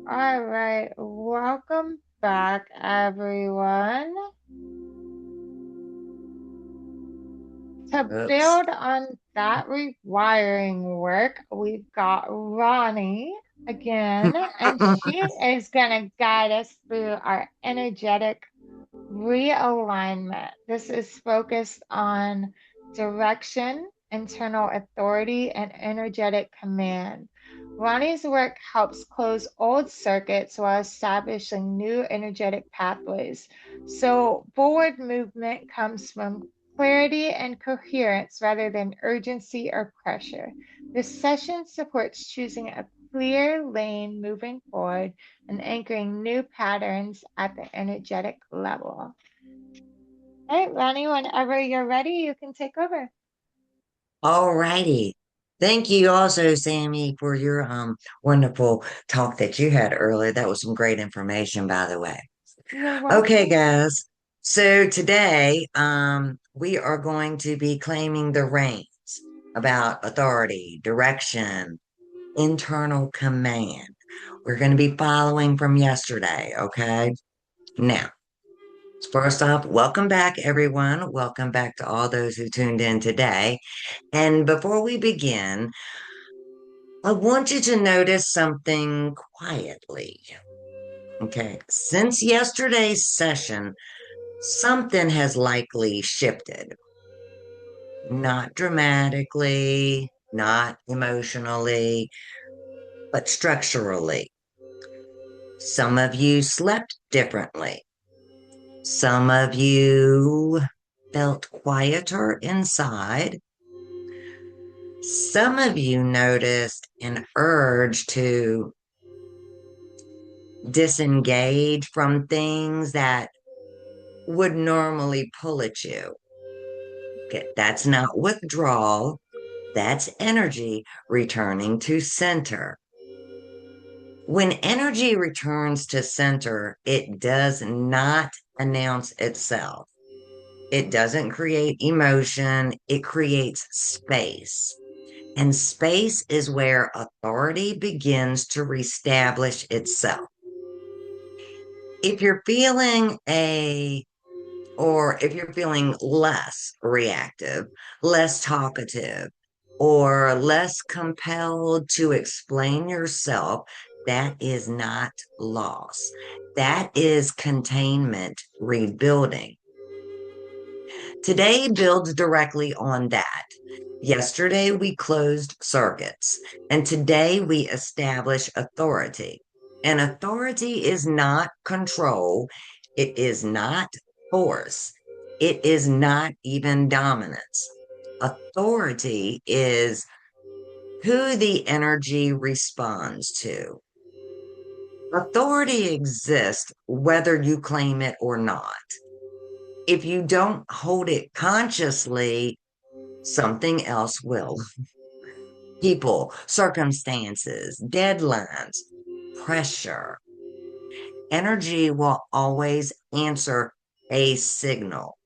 All right, welcome back, everyone. To Oops. build on that rewiring work, we've got Ronnie again, and she is going to guide us through our energetic realignment. This is focused on direction, internal authority, and energetic command. Ronnie's work helps close old circuits while establishing new energetic pathways. So, forward movement comes from clarity and coherence rather than urgency or pressure. This session supports choosing a clear lane moving forward and anchoring new patterns at the energetic level. All right, Ronnie, whenever you're ready, you can take over. All righty. Thank you also, Sammy, for your wonderful talk that you had earlier. That was some great information, by the way. You're Okay, welcome. guys. So today, we are going to be claiming the reins about authority, direction, internal command. We're going to be following from yesterday, okay? Now, first off, welcome back, everyone. Welcome back to all those who tuned in today. And before we begin, I want you to notice something quietly. Okay. Since yesterday's session, something has likely shifted. Not dramatically, not emotionally, but structurally. Some of you slept differently. Some of you felt quieter inside. Some of you noticed an urge to disengage from things that would normally pull at you. Okay, that's not withdrawal, that's energy returning to center. When energy returns to center, it does not announce itself. It doesn't create emotion, it creates space. And space is where authority begins to reestablish itself. If you're feeling a or if you're feeling less reactive, less talkative, or less compelled to explain yourself, that is not loss. That is containment rebuilding. Today builds directly on that. Yesterday we closed circuits, and today we establish authority. And authority is not control, it is not force, it is not even dominance. Authority is who the energy responds to. Authority exists whether you claim it or not. If you don't hold it consciously, something else will. People, circumstances, deadlines, pressure. Energy will always answer a signal,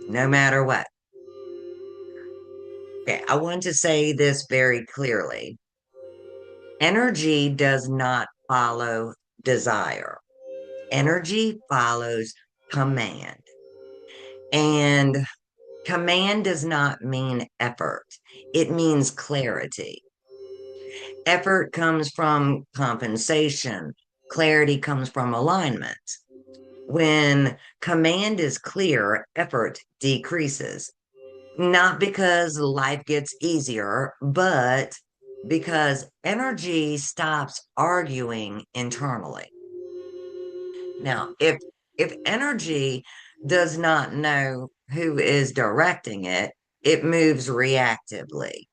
no matter what. Okay, I want to say this very clearly. Energy does not follow desire. Energy follows command. And command does not mean effort. It means clarity. Effort comes from compensation, clarity comes from alignment. When command is clear, effort decreases, not because life gets easier, but because energy stops arguing internally. Now, if energy does not know who is directing it, it moves reactively.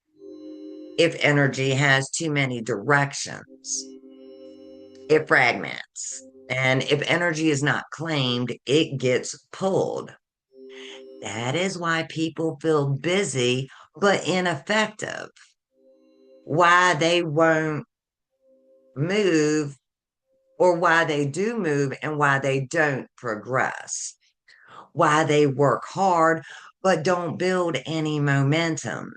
If energy has too many directions, it fragments. And if energy is not claimed, it gets pulled. That is why people feel busy but ineffective, why they won't move, or why they do move and why they don't progress, why they work hard but don't build any momentum.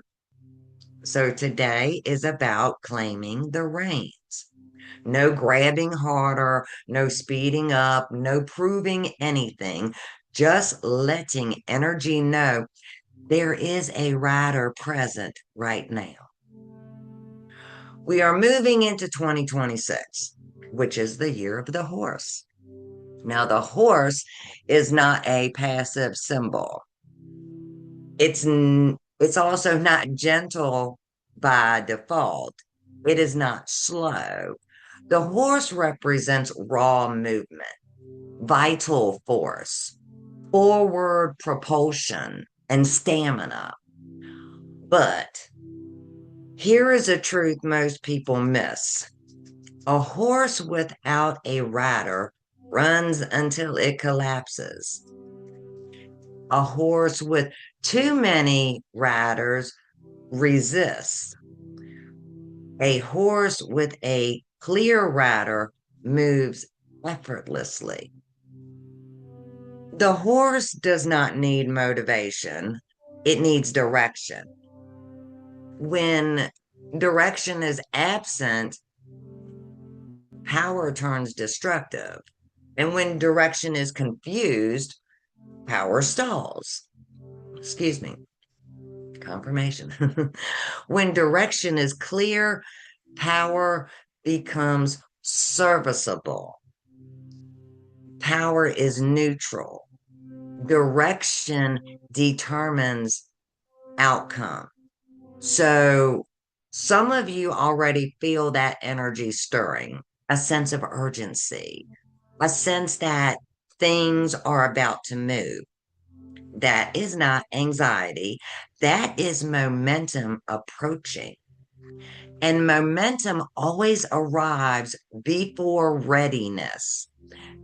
So today is about claiming the reins. No grabbing harder, no speeding up, no proving anything, just letting energy know there is a rider present right now. We are moving into 2026, which is the year of the horse. Now, the horse is not a passive symbol. It's also not gentle by default. It is not slow. The horse represents raw movement, vital force, forward propulsion, and stamina. But here is a truth most people miss. A horse without a rider runs until it collapses. A horse with too many riders resists. A horse with a clear rider moves effortlessly. The horse does not need motivation, it needs direction. When direction is absent, power turns destructive. And when direction is confused, power stalls. Excuse me, confirmation. When direction is clear, power becomes serviceable. Power is neutral. Direction determines outcome. So some of you already feel that energy stirring, a sense of urgency, a sense that things are about to move. That is not anxiety. That is momentum approaching. And momentum always arrives before readiness.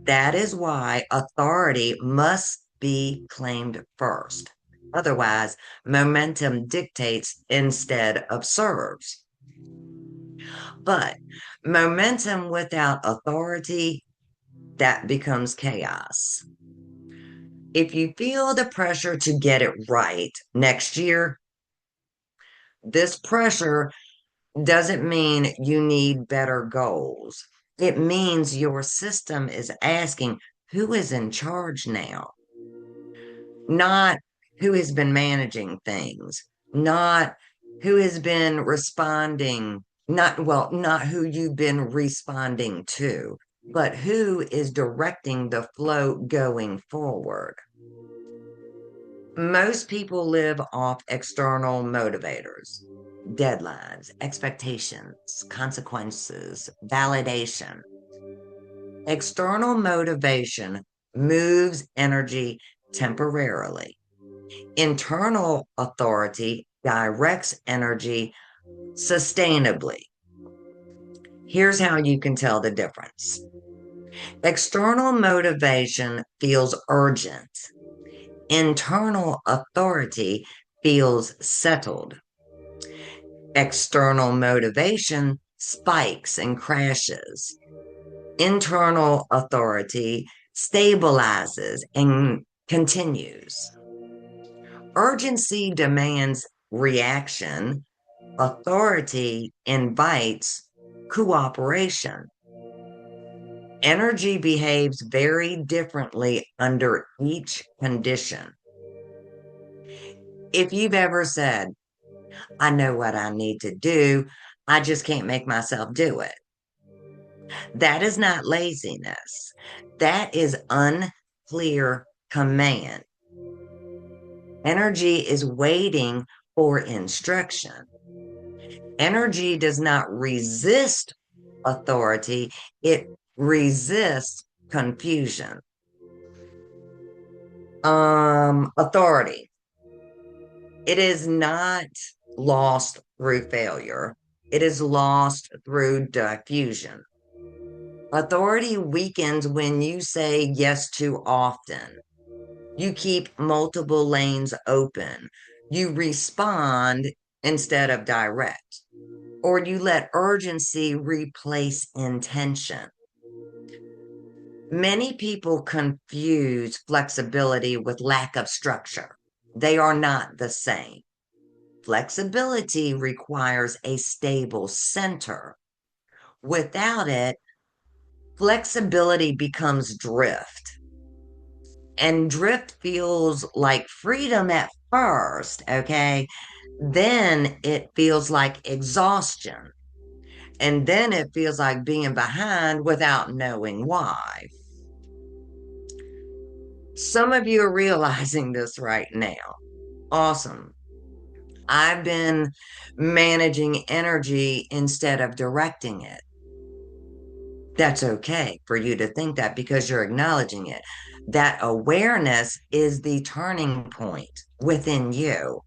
That is why authority must be claimed first. Otherwise, momentum dictates instead of serves. But momentum without authority, that becomes chaos. If you feel the pressure to get it right next year, this pressure doesn't mean you need better goals. It means your system is asking who is in charge now, not who has been managing things, not who has been responding, not who you've been responding to, but who is directing the flow going forward. Most people live off external motivators, deadlines, expectations, consequences, validation. External motivation moves energy temporarily. Internal authority directs energy sustainably. Here's how you can tell the difference. External motivation feels urgent. Internal authority feels settled. External motivation spikes and crashes. Internal authority stabilizes and continues. Urgency demands reaction. Authority invites cooperation. Energy behaves very differently under each condition. If you've ever said, I know what I need to do, I just can't make myself do it, that is not laziness. That is unclear command. Energy is waiting for instruction. Energy does not resist authority, it resists confusion. Authority. It is not lost through failure. It is lost through diffusion. Authority weakens when you say yes too often. You keep multiple lanes open. You respond instead of direct, or you let urgency replace intention. Many people confuse flexibility with lack of structure. They are not the same. Flexibility requires a stable center, Without it, flexibility becomes drift. And drift feels like freedom at first, okay? Then it feels like exhaustion. And then it feels like being behind without knowing why. Some of you are realizing this right now. Awesome. I've been managing energy instead of directing it. That's okay for you to think that because you're acknowledging it. That awareness is the turning point within you.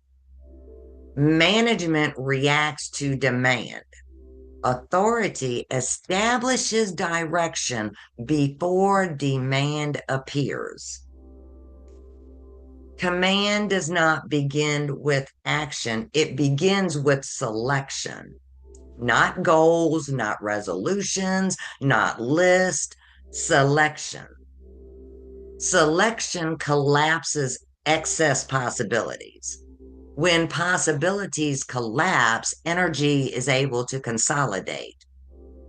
Management reacts to demand. Authority establishes direction before demand appears. Command does not begin with action, it begins with selection. Not goals, not resolutions, not list, selection. Selection collapses excess possibilities. When possibilities collapse, energy is able to consolidate.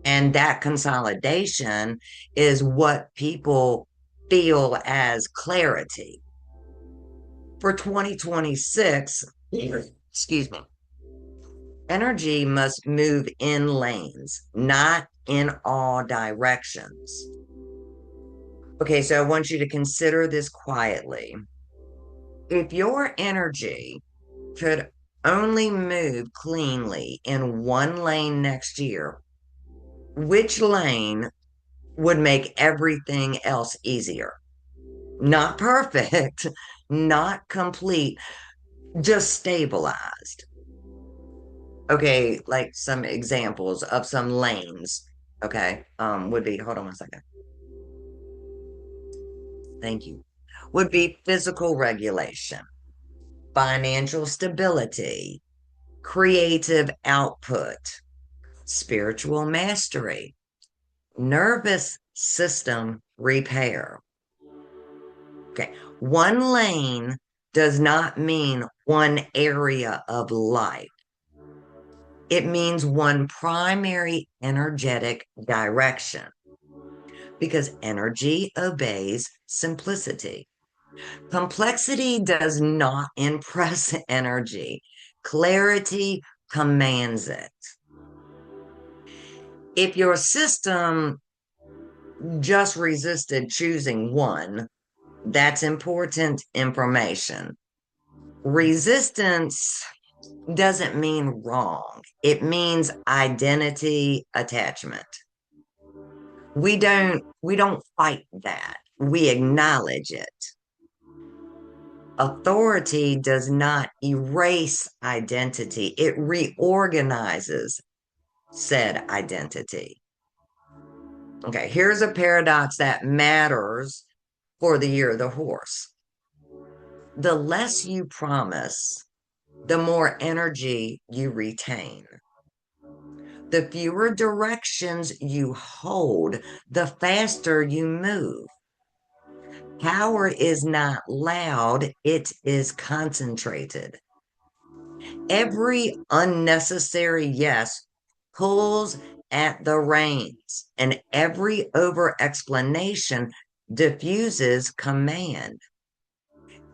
And that consolidation is what people feel as clarity. For 2026, excuse me, energy must move in lanes, not in all directions. Okay, so I want you to consider this quietly. If your energy could only move cleanly in one lane next year, which lane would make everything else easier? Not perfect, not complete, just stabilized. Okay, like some examples of some lanes. Okay, would be, hold on one second. Thank you. Would be physical regulation, financial stability, creative output, spiritual mastery, nervous system repair. Okay, one lane does not mean one area of life. It means one primary energetic direction because energy obeys simplicity. Complexity does not impress energy, clarity commands it. If your system just resisted choosing one, that's important information. Resistance doesn't mean wrong, it means identity attachment. We don't fight that. We acknowledge it. Authority does not erase identity, it reorganizes said identity. Okay, here's a paradox that matters for the year of the horse. The less you promise, the more energy you retain. The fewer directions you hold, the faster you move. Power is not loud, it is concentrated. Every unnecessary yes pulls at the reins, and every over explanation diffuses command.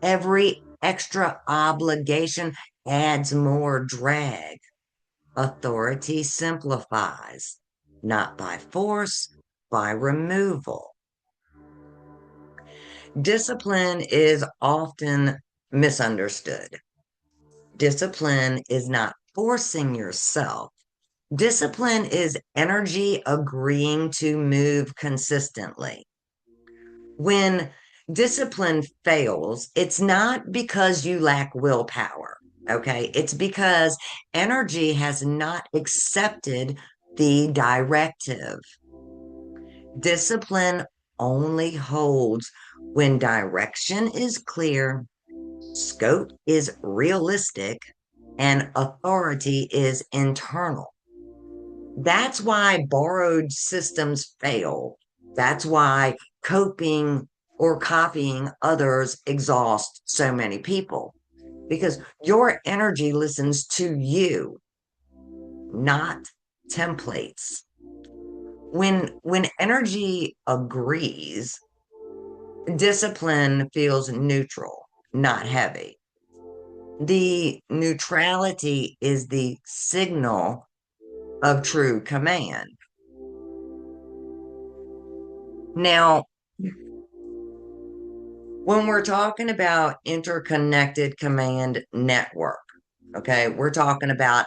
Every extra obligation adds more drag. Authority simplifies, not by force, by removal. Discipline is often misunderstood. Discipline is not forcing yourself. Discipline is energy agreeing to move consistently. When discipline fails, it's not because you lack willpower, okay? It's because energy has not accepted the directive. Discipline only holds when direction is clear, scope is realistic, and authority is internal. That's why borrowed systems fail. That's why coping or copying others exhaust so many people because your energy listens to you, not templates. When energy agrees, discipline feels neutral, not heavy. The neutrality is the signal of true command. Now, when we're talking about interconnected command network, okay, we're talking about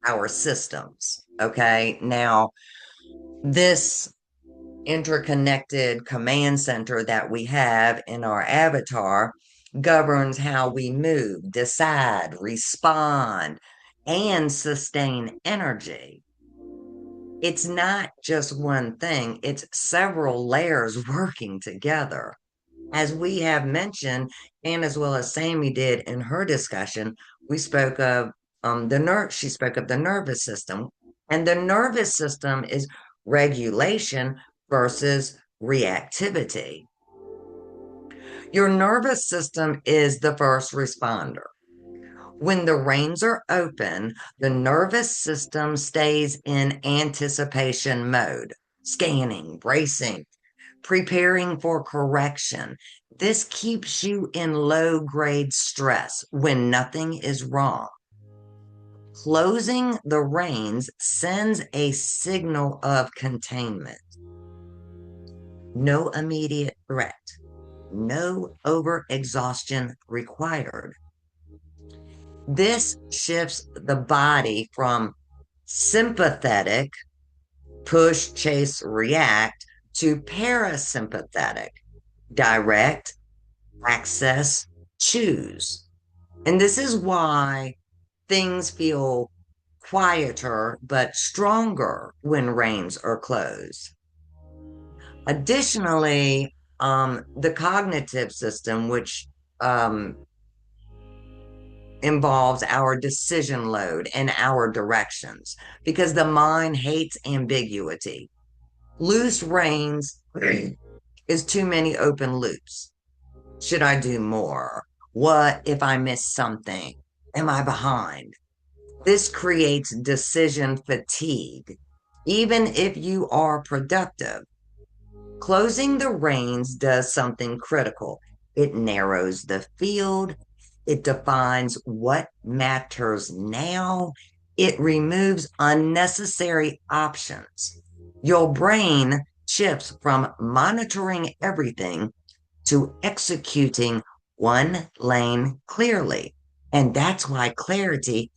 our systems. Okay. Now, this interconnected command center that we have in our avatar governs how we move, decide, respond, and sustain energy. It's not just one thing, it's several layers working together. As we have mentioned, and as well as Sammy did in her discussion, we spoke of she spoke of the nervous system. And the nervous system is regulation versus reactivity. Your nervous system is the first responder. When the reins are open, the nervous system stays in anticipation mode, scanning, bracing, preparing for correction. This keeps you in low grade stress when nothing is wrong. Closing the reins sends a signal of containment. No immediate threat, no overexhaustion required. This shifts the body from sympathetic, push, chase, react, to parasympathetic, direct, access, choose. And this is why things feel quieter but stronger when reins are closed. Additionally, the cognitive system, which um, involves our decision load and our directions, because the mind hates ambiguity. Loose reins is too many open loops. Should I do more? What if I miss something? Am I behind? This creates decision fatigue, even if you are productive. Closing the reins does something critical. It narrows the field, it defines what matters now, it removes unnecessary options. Your brain shifts from monitoring everything to executing one lane clearly. And that's why clarity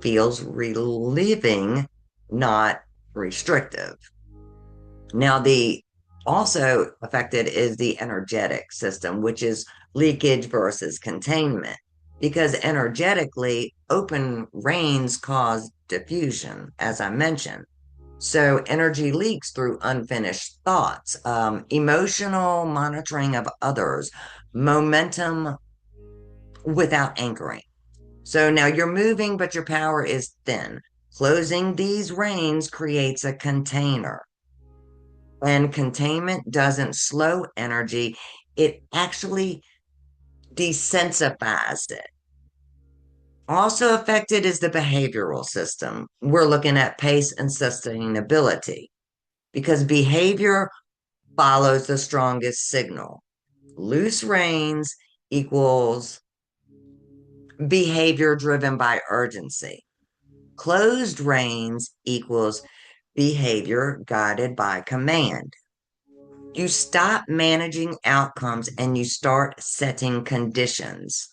feels relieving, not restrictive. Now, the also affected is the energetic system, which is leakage versus containment. Because energetically, open reins cause diffusion, as I mentioned. So energy leaks through unfinished thoughts, emotional monitoring of others, momentum without anchoring. So now you're moving, but your power is thin. Closing these reins creates a container. And containment doesn't slow energy, it actually desensifies it. Also affected is the behavioral system. We're looking at pace and sustainability because behavior follows the strongest signal. Loose reins equals behavior driven by urgency. Closed reins equals behavior guided by command. You stop managing outcomes and you start setting conditions.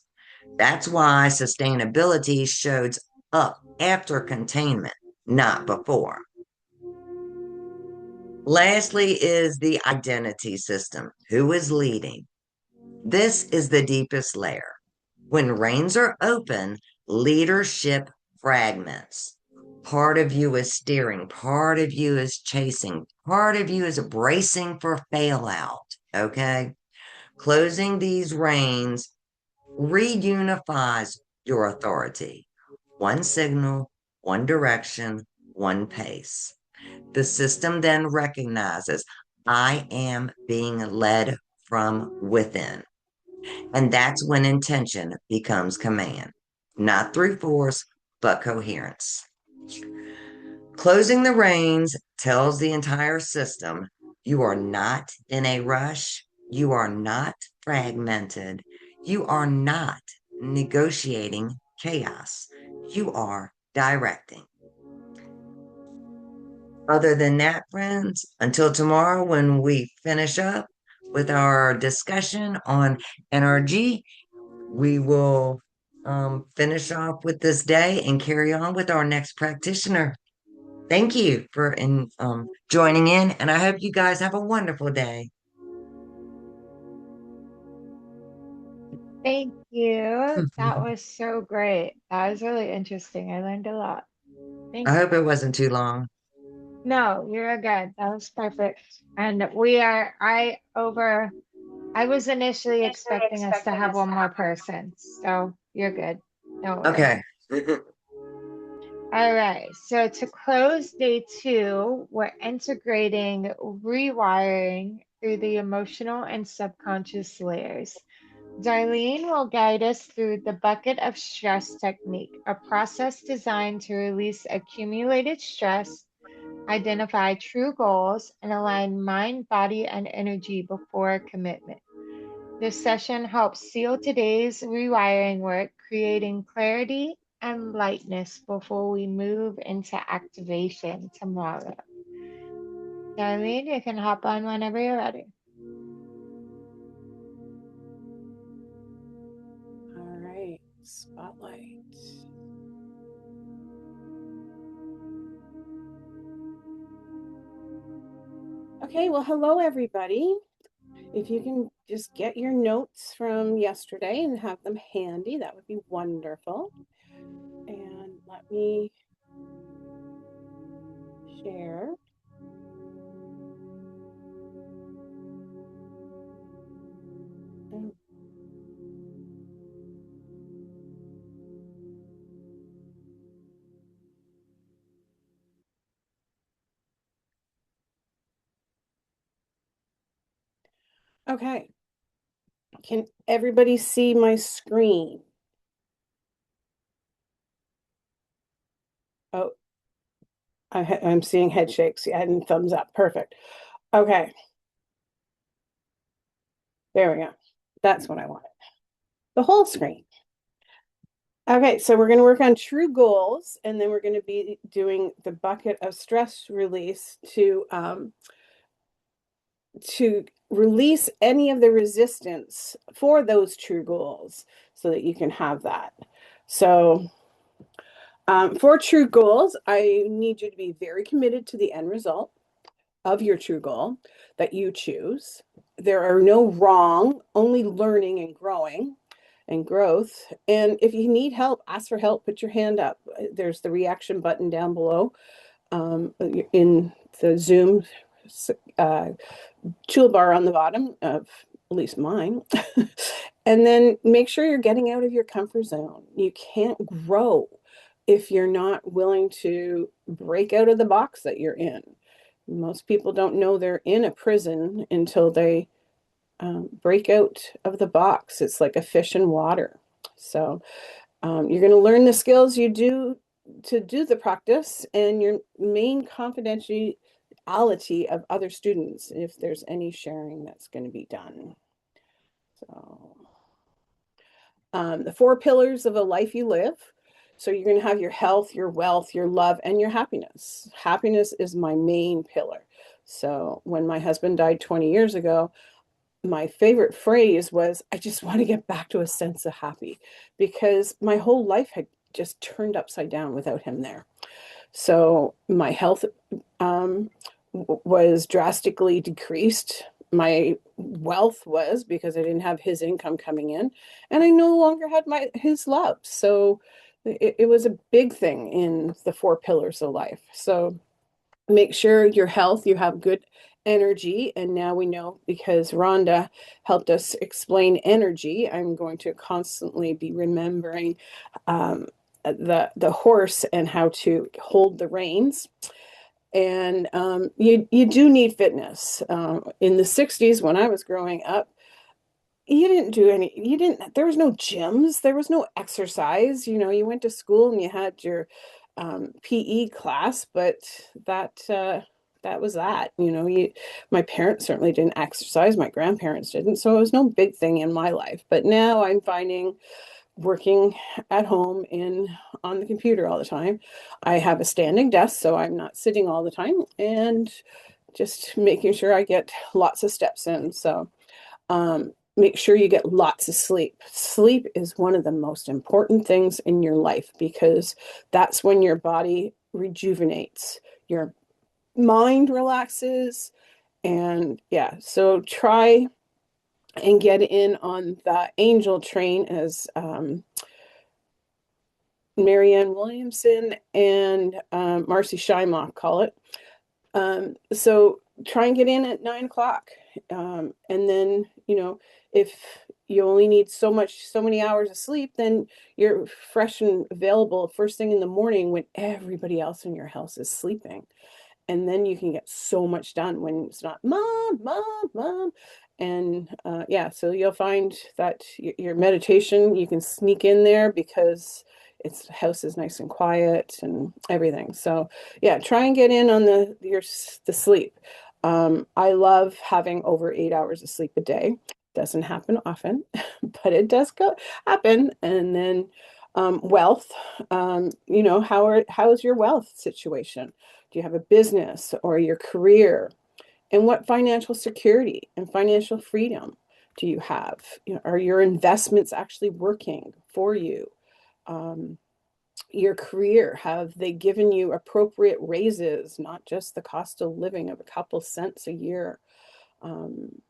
That's why sustainability shows up after containment, not before. Lastly, is the identity system. Who is leading? This is the deepest layer. When reins are open, leadership fragments. Part of you is steering, part of you is chasing, part of you is bracing for failout. Okay. Closing these reins reunifies your authority. One signal, one direction, one pace. The system then recognizes I am being led from within. And that's when intention becomes command, not through force, but coherence. Closing the reins tells the entire system you are not in a rush, you are not fragmented, you are not negotiating chaos, you are directing. Other than that, friends, until tomorrow when we finish up with our discussion on NRG, we will finish off with this day and carry on with our next practitioner. Thank you for joining in, and I hope you guys have a wonderful day. Thank you. That was so great. That was really interesting. I learned a lot. I Thank hope it you. wasn't too long. No, you're good. That was perfect. And I was initially expecting us to have one more person, so you're good. Don't worry. Okay. All right. So to close day two, we're integrating rewiring through the emotional and subconscious layers. Darlene will guide us through the bucket of stress technique, a process designed to release accumulated stress, identify true goals, and align mind, body, and energy before commitment. This session helps seal today's rewiring work, creating clarity and lightness before we move into activation tomorrow. Darlene, you can hop on whenever you're ready. All right, spotlight. Okay, well, hello, everybody. If you can just get your notes from yesterday and have them handy, that would be wonderful. And let me share. Okay, can everybody see my screen? Oh, I'm seeing head shakes and thumbs up. Perfect. Okay, there we go. That's what I wanted. The whole screen. Okay, so we're going to work on true goals, and then we're going to be doing the bucket of stress release to release any of the resistance for those true goals so that you can have that. So for true goals, I need you to be very committed to the end result of your true goal that you choose. There are no wrong, only learning and growing and growth. And if you need help, ask for help, put your hand up. There's the reaction button down below in the Zoom toolbar on the bottom of at least mine. And then make sure you're getting out of your comfort zone. You can't grow if you're not willing to break out of the box that you're in. Most people don't know they're in a prison until they break out of the box. It's like a fish in water. So you're going to learn the skills you do to do the practice and your main confidentiality of other students if there's any sharing that's going to be done. So the 4 pillars of a life you live. So you're going to have your health, your wealth, your love, and your happiness. Happiness is my main pillar. So when my husband died 20 years ago, my favorite phrase was, I just want to get back to a sense of happy, because my whole life had just turned upside down without him there. So my health was drastically decreased. My wealth was, because I didn't have his income coming in, and I no longer had his love. So it was a big thing in the 4 pillars of life. So make sure your health, you have good energy. And now we know, because Rhonda helped us explain energy, I'm going to constantly be remembering the horse and how to hold the reins. And you do need fitness. In the 60s, when I was growing up, there was no gyms, there was no exercise. You went to school and you had your PE class, but that that was that. My parents certainly didn't exercise. My grandparents didn't, so it was no big thing in my life. But now I'm finding working at home on the computer all the time. I have a standing desk, so I'm not sitting all the time, and just making sure I get lots of steps in. So make sure you get lots of sleep. Sleep is one of the most important things in your life because that's when your body rejuvenates, your mind relaxes, and yeah, so try and get in on the angel train, as Marianne Williamson and Marcy Shimoff call it. So try and get in at 9 o'clock. And then, if you only need so many hours of sleep, then you're fresh and available first thing in the morning when everybody else in your house is sleeping. And then you can get so much done when it's not mom, mom, mom. And yeah, so you'll find that your meditation, you can sneak in there because its house is nice and quiet and everything. So yeah, try and get in on the sleep. I love having over 8 hours of sleep a day. Doesn't happen often, but it does go happen. And then wealth, how is your wealth situation? Do you have a business or your career? And what financial security and financial freedom do you have? Are your investments actually working for you? Um, your career, have they given you appropriate raises, not just the cost of living of a couple cents a year? Um,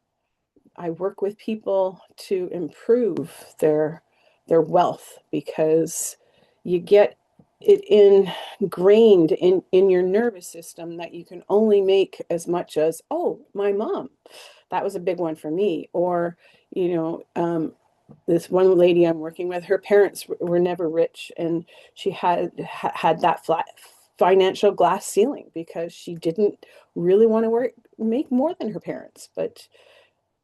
I work with people to improve their wealth because you get it ingrained in your nervous system that you can only make as much as, oh, my mom. That was a big one for me. Or, you know, um, this one lady I'm working with, her parents were never rich, and she had that flat financial glass ceiling because she didn't really want to make more than her parents, but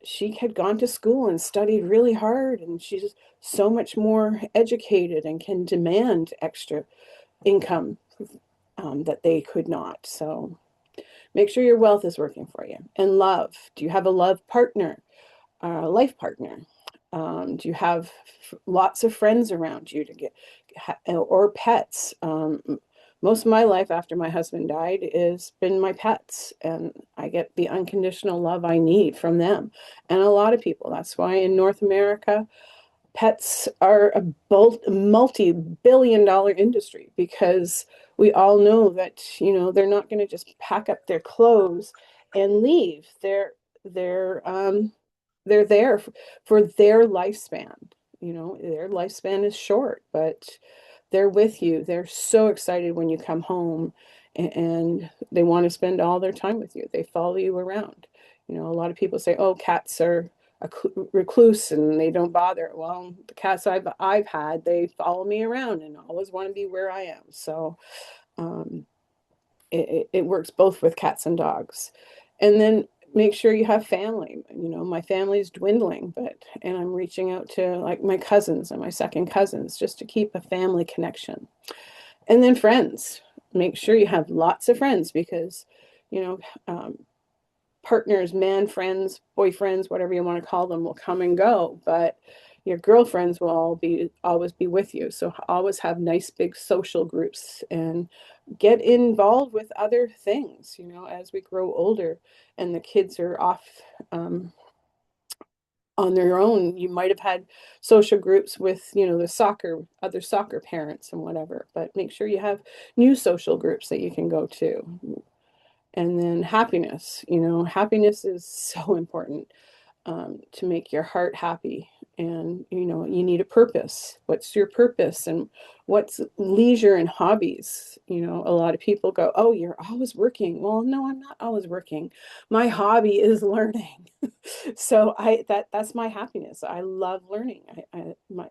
she had gone to school and studied really hard, and she's so much more educated and can demand extra income that they could not. So make sure your wealth is working for you. And love. Do you have a love partner, a life partner? Do you have lots of friends around you or pets? Most of my life after my husband died has been my pets, and I get the unconditional love I need from them. And a lot of people. That's why in North America, pets are a multi-billion-dollar industry because we all know that they're not going to just pack up their clothes and leave. They're there for their lifespan. Their lifespan is short, but they're with you. They're so excited when you come home, and they want to spend all their time with you. They follow you around. A lot of people say, oh, cats are a recluse and they don't bother. Well, the cats I've had, they follow me around and always want to be where I am. So um, it works both with cats and dogs. And then make sure you have family. My family's dwindling, and I'm reaching out to like my cousins and my second cousins just to keep a family connection. And then friends. Make sure you have lots of friends because, you know, um, partners, man friends, boyfriends, whatever you want to call them, will come and go, but your girlfriends will always be with you. So always have nice big social groups and get involved with other things. As we grow older and the kids are off um, on their own, you might have had social groups with the other soccer parents and whatever, but make sure you have new social groups that you can go to. And then happiness. Happiness is so important to make your heart happy. And you need a purpose. What's your purpose? And what's leisure and hobbies? A lot of people go, oh, you're always working. Well, no, I'm not always working. My hobby is learning. So that's my happiness. I love learning.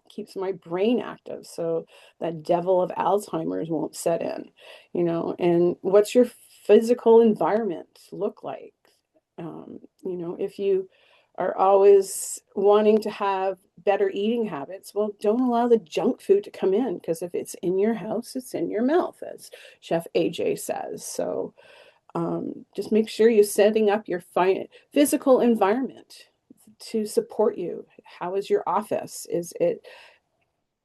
Keeps my brain active so that devil of Alzheimer's won't set in. And what's your physical environment look like? If you are always wanting to have better eating habits. Well, don't allow the junk food to come in, because if it's in your house, it's in your mouth, as Chef AJ says. So just make sure you're setting up your physical environment to support you. How is your office? Is it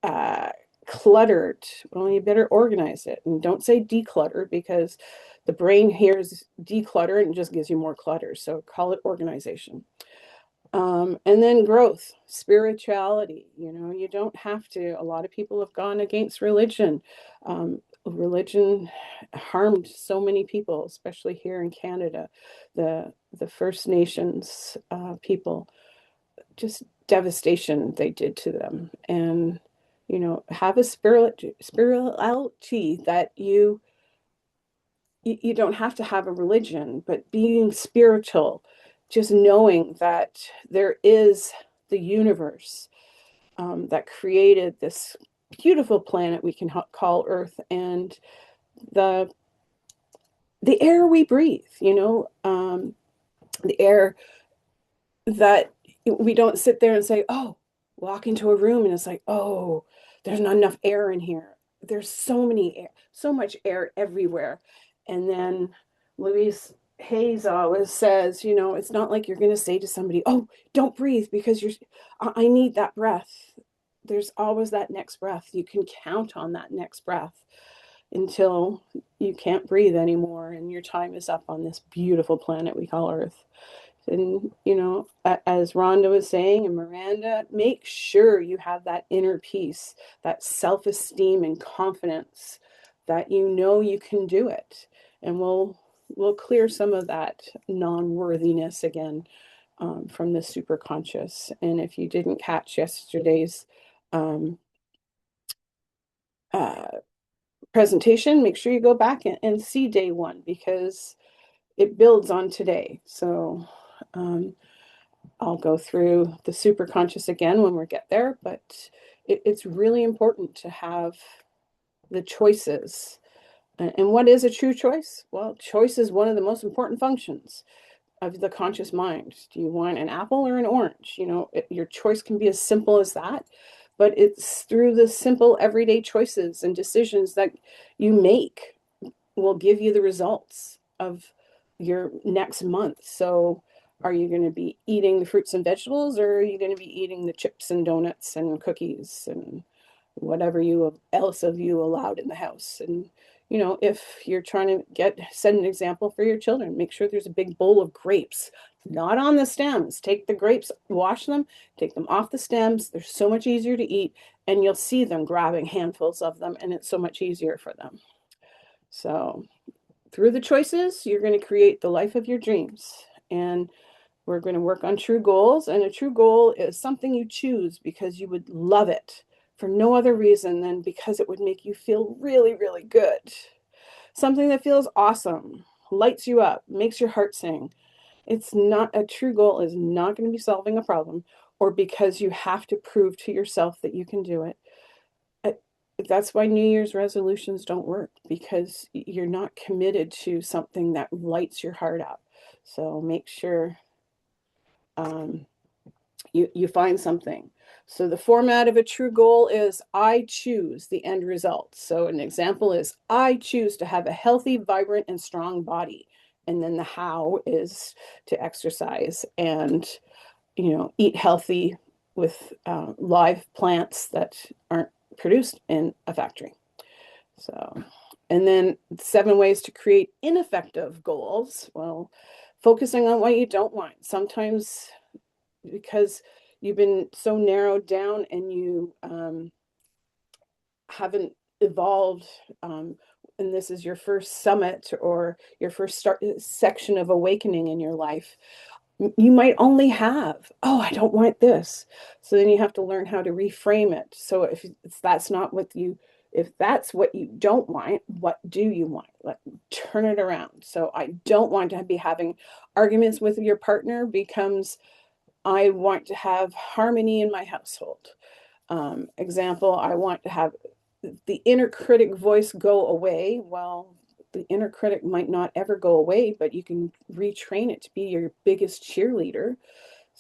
uh, cluttered? Well, you better organize it. And don't say declutter, because the brain hears declutter and just gives you more clutter. So call it organization. And then growth, spirituality. You don't have to. A lot of people have gone against religion. Religion harmed so many people, especially here in Canada. The First Nations people, just devastation they did to them. And have a spirituality that you don't have to have a religion, but being spiritual, just knowing that there is the universe that created this beautiful planet we can call Earth, and the the air we breathe. The air that we don't sit there and say, oh, walk into a room and it's like, oh, there's not enough air in here. There's so much air everywhere. And then Louise Hayes always says, it's not like you're going to say to somebody, oh, don't breathe because I need that breath. There's always that next breath. You can count on that next breath until you can't breathe anymore and your time is up on this beautiful planet we call Earth. And, as Rhonda was saying, and Miranda, make sure you have that inner peace, that self-esteem and confidence that you can do it. And we'll clear some of that non-worthiness again, from the super conscious. And if you didn't catch yesterday's um, uh, presentation, make sure you go back and see day one, because it builds on today. So I'll go through the super conscious again when we get there, but it's really important to have the choices. And what is a true choice? Well, choice is one of the most important functions of the conscious mind. Do you want an apple or an orange? Your choice can be as simple as that, but it's through the simple everyday choices and decisions that you make will give you the results of your next month. So are you going to be eating the fruits and vegetables, or are you going to be eating the chips and donuts and cookies and whatever else of you allowed in the house? And if you're trying to set an example for your children, make sure there's a big bowl of grapes, not on the stems. Take the grapes, wash them, take them off the stems. They're so much easier to eat, and you'll see them grabbing handfuls of them, and it's so much easier for them. So through the choices, you're going to create the life of your dreams. And we're going to work on true goals. And a true goal is something you choose because you would love it for no other reason than because it would make you feel really, really good. Something that feels awesome, lights you up, makes your heart sing. It's not A true goal is not going to be solving a problem, or because you have to prove to yourself that you can do it. That's why New Year's resolutions don't work, because you're not committed to something that lights your heart up. So make sure you find something. So the format of a true goal is I choose the end result. So an example is I choose to have a healthy, vibrant, and strong body. And then the how is to exercise and eat healthy with live plants that aren't produced in a factory. So, and then 7 ways to create ineffective goals. Well, focusing on what you don't want. Sometimes because you've been so narrowed down and you haven't evolved, and this is your first summit or your first section of awakening in your life, you might only have, oh, I don't want this. So then you have to learn how to reframe it. So if that's not what you, if that's what you don't want, what do you want? Turn it around. So I don't want to be having arguments with your partner becomes I want to have harmony in my household. Example, I want to have the inner critic voice go away. Well, the inner critic might not ever go away, but you can retrain it to be your biggest cheerleader.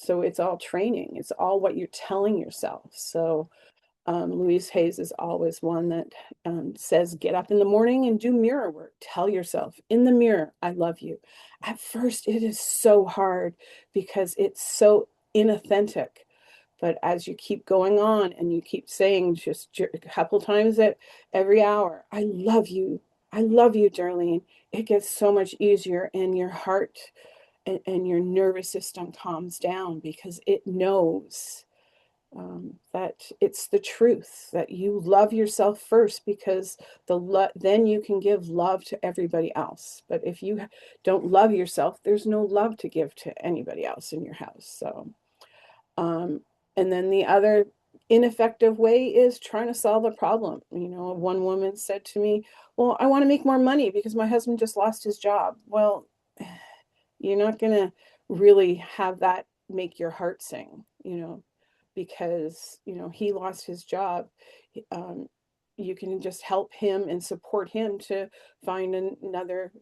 So it's all training. It's all what you're telling yourself. So Louise Hayes is always one that says, get up in the morning and do mirror work. Tell yourself in the mirror, I love you. At first, it is so hard because it's so inauthentic. But as you keep going on and you keep saying just a couple times at every hour, I love you, Darlene, it gets so much easier, and your heart and your nervous system calms down because it knows that it's the truth, that you love yourself first, because then you can give love to everybody else. But if you don't love yourself, there's no love to give to anybody else in your house. So um, and then the other ineffective way is trying to solve a problem. One woman said to me, well, I want to make more money because my husband just lost his job. Well, you're not going to really have that make your heart sing, because, he lost his job. Um, you can just help him and support him to find another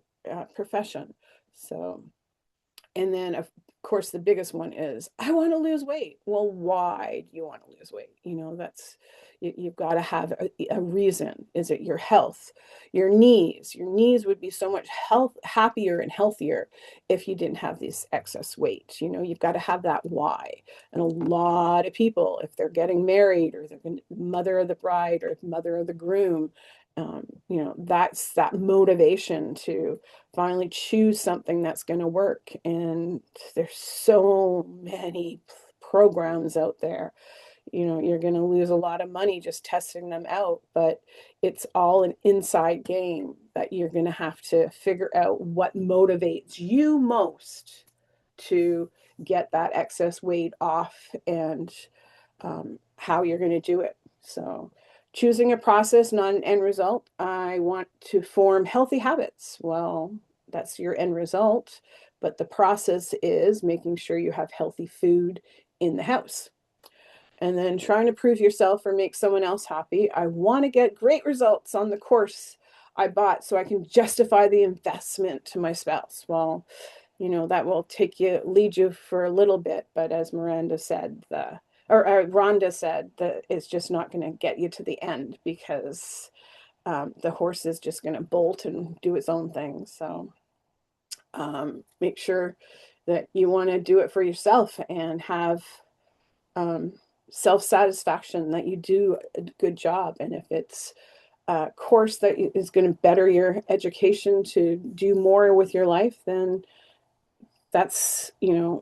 profession. So, and then, of course, the biggest one is, I want to lose weight. Well, why do you want to lose weight? You've got to have a reason. Is it your health? Your knees? Your knees would be so much happier and healthier if you didn't have this excess weight. You've got to have that why. And a lot of people, if they're getting married, or they're mother of the bride or mother of the groom, that's that motivation to finally choose something that's going to work. And there's so many programs out there. You're going to lose a lot of money just testing them out, but it's all an inside game that you're going to have to figure out what motivates you most to get that excess weight off, and how you're going to do it. So, choosing a process, not an end result. I want to form healthy habits. Well, that's your end result, but the process is making sure you have healthy food in the house. And then trying to prove yourself or make someone else happy. I want to get great results on the course I bought so I can justify the investment to my spouse. Well, that will lead you for a little bit, but as Miranda said, or Rhonda said, that it's just not going to get you to the end, because the horse is just going to bolt and do its own thing. So make sure that you want to do it for yourself and have um, self-satisfaction that you do a good job. And if it's a course that is going to better your education to do more with your life, then that's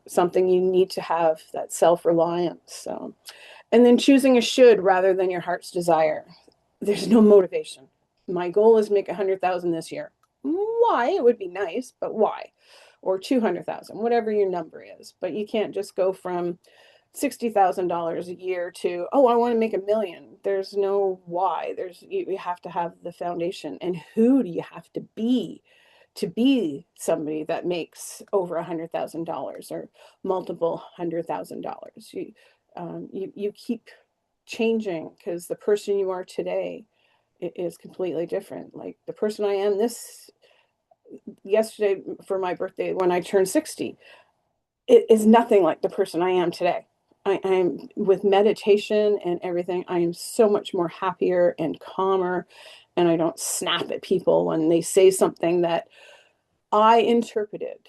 something you need to have, that self-reliance. So, and then choosing a should rather than your heart's desire. There's no motivation. My goal is make 100,000 this year. Why? It would be nice, but why? Or 200,000, whatever your number is. But you can't just go from $60,000 a year to, oh, I want to make 1 million. There's no why. You have to have the foundation. And who do you have to be somebody that makes over $100,000 or multiple $100,000? You keep changing, because the person you are today is completely different. Like the person I am this yesterday for my birthday when I turned 60, it is nothing like the person I am today. I'm with meditation and everything. I am so much more happier and calmer, and I don't snap at people when they say something that I interpreted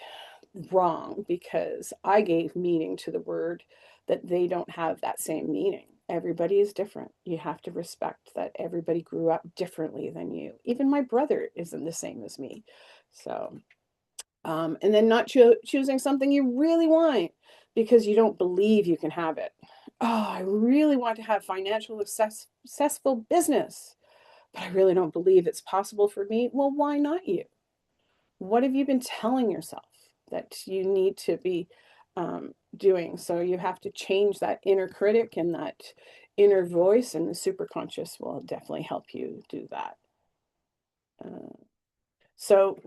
wrong because I gave meaning to the word that they don't have that same meaning. Everybody is different. You have to respect that everybody grew up differently than you. Even my brother isn't the same as me. So, and then not choosing something you really want because you don't believe you can have it. Oh, I really want to have financial successful business, but I really don't believe it's possible for me. Well, why not you? What have you been telling yourself that you need to be doing? So you have to change that inner critic and that inner voice, and the superconscious will definitely help you do that. So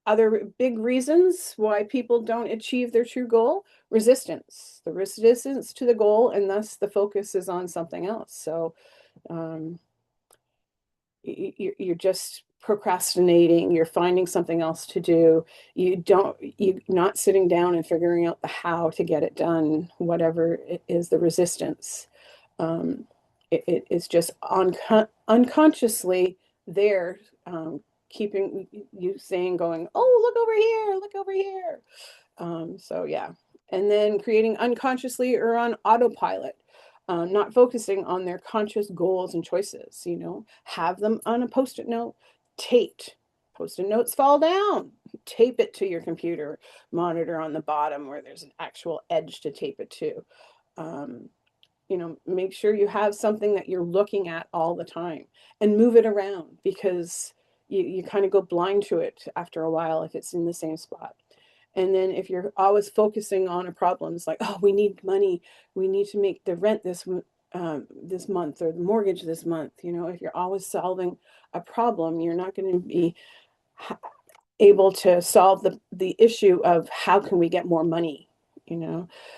other big reasons why people don't achieve their true goal: resistance, the resistance to the goal, and thus the focus is on something else. So you're just procrastinating, you're finding something else to do, you're not sitting down and figuring out the how to get it done, whatever it is, the resistance. It is just unconsciously there, keeping you saying, going, oh, look over here, look over here. So yeah. And then creating unconsciously or on autopilot, not focusing on their conscious goals and choices, have them on a post-it note, taped. Post-it notes fall down. Tape it to your computer monitor on the bottom where there's an actual edge to tape it to. Um, make sure you have something that you're looking at all the time and move it around, because you kind of go blind to it after a while if it's in the same spot. And then if you're always focusing on a problem, it's like, oh, we need money. We need to make the rent this month, or the mortgage this month. If you're always solving a problem, you're not going to be able to solve the issue of how can we get more money.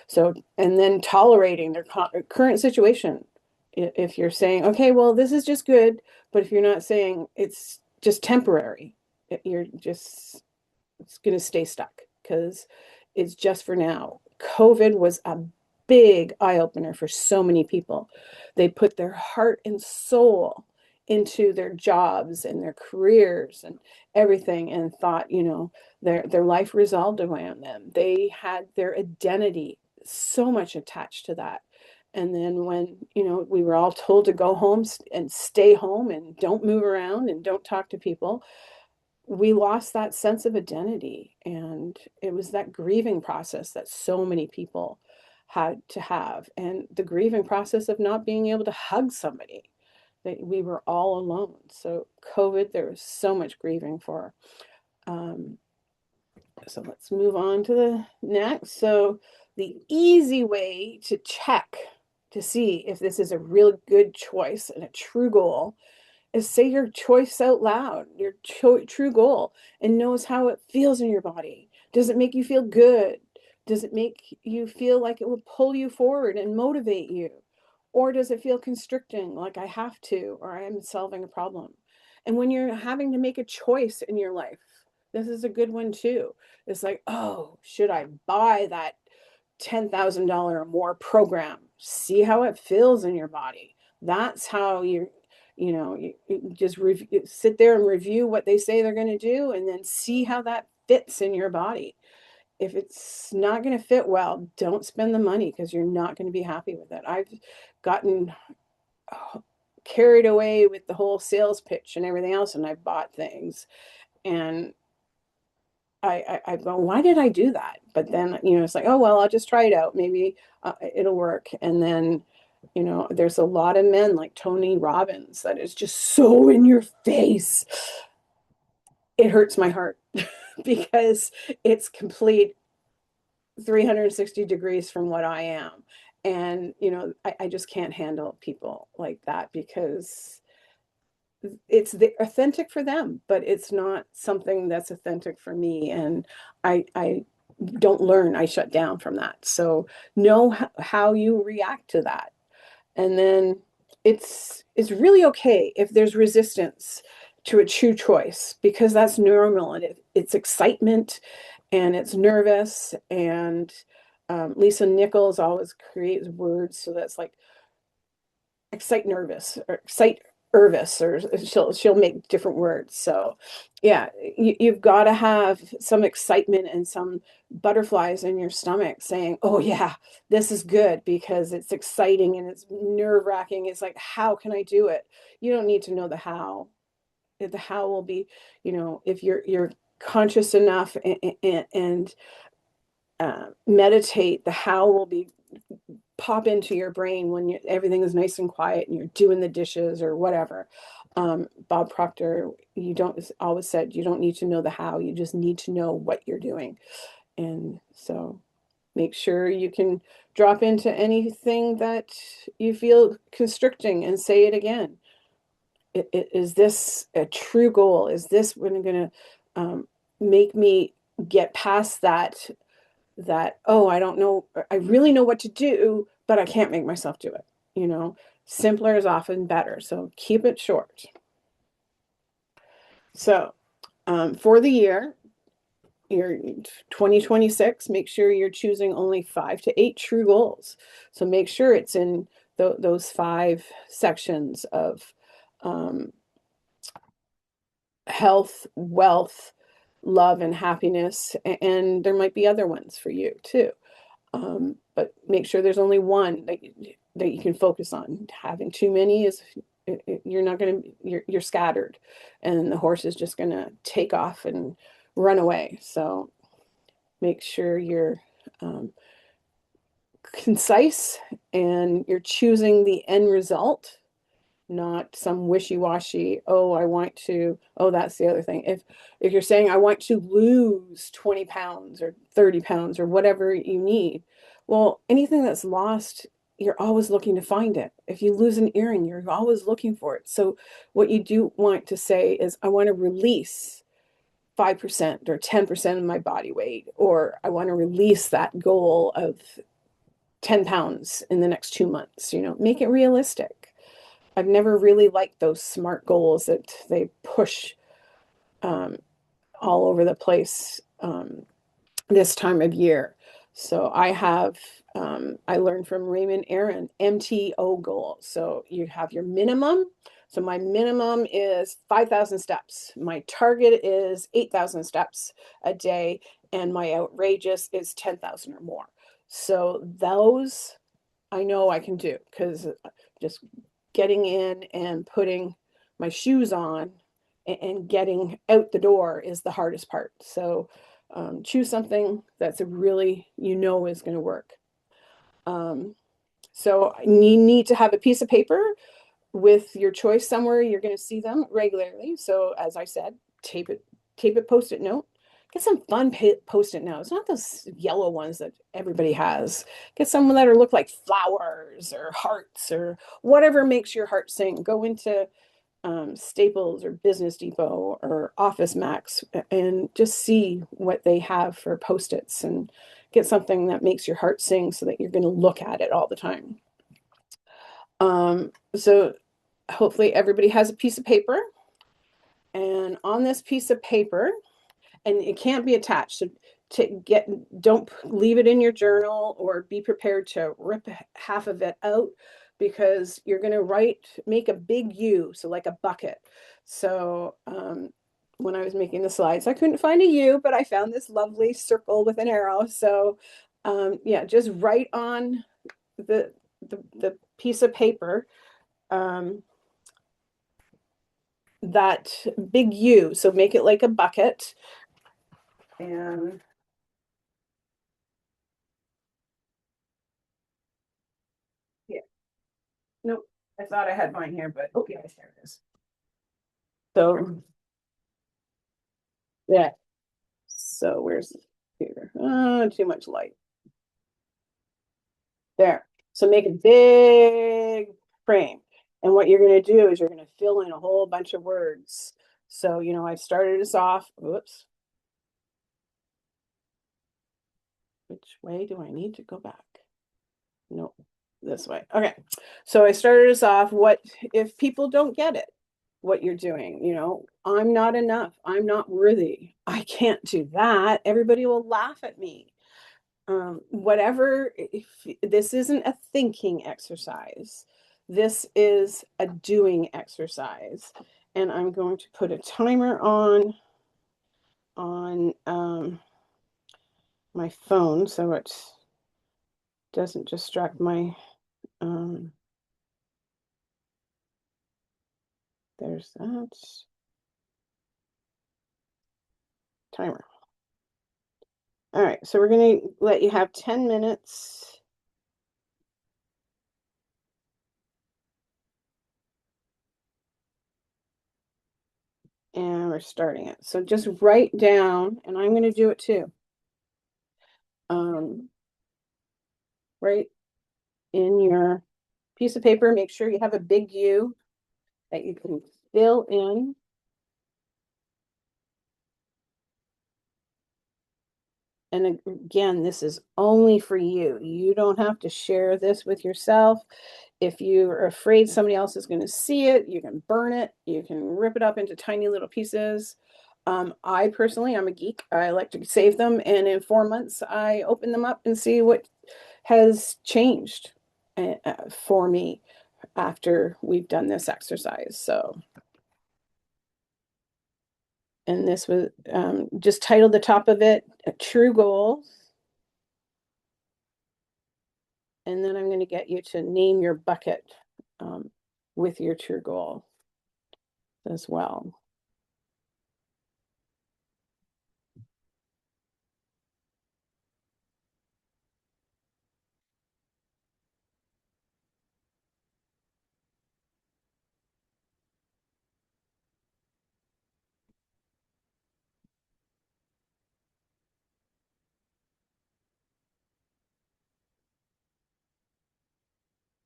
So, and then tolerating their current situation. If you're saying, okay, well, this is just good, but if you're not saying it's just temporary, you're just, it's going to stay stuck because it's just for now. COVID was a big eye opener for so many people. They put their heart and soul into their jobs and their careers and everything, and thought, their life resolved around them. They had their identity so much attached to that. And then when, we were all told to go home and stay home and don't move around and don't talk to people, we lost that sense of identity. And it was that grieving process that so many people had to have, and the grieving process of not being able to hug somebody, that we were all alone. So COVID, there was so much grieving for. um, so let's move on to the next. So the easy way to check to see if this is a really good choice and a true goal is say your choice out loud, your true goal, and knows how it feels in your body. Does it make you feel good? Does it make you feel like it will pull you forward and motivate you? Or does it feel constricting, like I have to, or I am solving a problem? And when you're having to make a choice in your life, this is a good one too. It's like, oh, should I buy that $10,000 or more program? See how it feels in your body. That's how you just sit there and review what they say they're going to do, and then see how that fits in your body. If it's not going to fit well, don't spend the money, because you're not going to be happy with it. I've gotten carried away with the whole sales pitch and everything else, and I bought things, and I go, why did I do that? But then, it's like, oh, well, I'll just try it out. Maybe it'll work. And then, there's a lot of men like Tony Robbins that is just so in your face. It hurts my heart because it's complete 360 degrees from what I am. And, I just can't handle people like that, because it's the authentic for them, but it's not something that's authentic for me. And I don't learn, I shut down from that. So know how you react to that. And then it's really okay if there's resistance to a true choice, because that's normal. And it's excitement, and it's nervous. And Lisa Nichols always creates words, so that's like excite nervous, or excite nervous, or she'll make different words. So yeah, you've got to have some excitement and some butterflies in your stomach saying, oh yeah, this is good, because it's exciting and it's nerve-wracking. It's like, how can I do it? You don't need to know the how. The how will be, if you're conscious enough and meditate, the how will be pop into your brain when everything is nice and quiet and you're doing the dishes or whatever. Bob Proctor, you don't always said, you don't need to know the how, you just need to know what you're doing. And so make sure you can drop into anything that you feel constricting and say it again. Is this a true goal? Is this going to make me get past that, oh, I don't know, I really know what to do, but I can't make myself do it. Simpler is often better. So keep it short. So for the year, your 2026, make sure you're choosing only 5 to 8 true goals. So make sure it's in those 5 sections of um, health, wealth, love, and happiness. And there might be other ones for you too. But make sure there's only one that you can focus on. Having too many is you're not going to you're scattered, and the horse is just going to take off and run away. So make sure you're um, concise and you're choosing the end result, not some wishy-washy, oh, I want to, oh, that's the other thing. If you're saying I want to lose 20 pounds or 30 pounds or whatever you need, well, anything that's lost, you're always looking to find it. If you lose an earring, you're always looking for it. So what you do want to say is, I want to release 5% or 10% of my body weight, or I want to release that goal of 10 pounds in the next 2 months. Make it realistic. I've never really liked those SMART goals that they push um, all over the place this time of year. So I learned from Raymond Aaron, MTO goals. So you have your minimum. So my minimum is 5,000 steps. My target is 8,000 steps a day. And my outrageous is 10,000 or more. So those I know I can do, because just getting in and putting my shoes on and getting out the door is the hardest part. So choose something that's really, is going to work. Um, so you need to have a piece of paper with your choice somewhere you're going to see them regularly. So as I said, tape it, post-it note. Get some fun post-it notes, not those yellow ones that everybody has. Get some that are look like flowers or hearts or whatever makes your heart sing. Go into Staples or Business Depot or Office Max and just see what they have for post-its, and get something that makes your heart sing so that you're going to look at it all the time. So hopefully everybody has a piece of paper, and on this piece of paper, and it can't be attached, so don't leave it in your journal, or be prepared to rip half of it out, because you're going to make a big U, so like a bucket. So when I was making the slides, I couldn't find a U, but I found this lovely circle with an arrow. So yeah, just write on the piece of paper that big U. So make it like a bucket. And yeah, nope. I thought I had mine here, but oh yes, there it is. So yeah. So where's here? Oh, too much light. There. So make a big frame. And what you're going to do is you're going to fill in a whole bunch of words. So, I started us off. Whoops. Which way do I need to go back? Nope, this way. Okay. So I started us off. What if people don't get it? What you're doing? I'm not enough. I'm not worthy. I can't do that. Everybody will laugh at me. Whatever, if this isn't a thinking exercise, this is a doing exercise. And I'm going to put a timer on my phone so it doesn't distract my there's that timer. All right, so we're going to let you have 10 minutes. And we're starting it. So just write down, and I'm going to do it too. Write in your piece of paper, make sure you have a big U that you can fill in. And again, this is only for you. You don't have to share this with yourself. If you are afraid somebody else is going to see it, you can burn it. You can rip it up into tiny little pieces. I personally, I'm a geek. I like to save them. And in 4 months, I open them up and see what has changed for me after we've done this exercise. So, and this was just titled the top of it, True Goals. And then I'm going to get you to name your bucket with your true goal as well.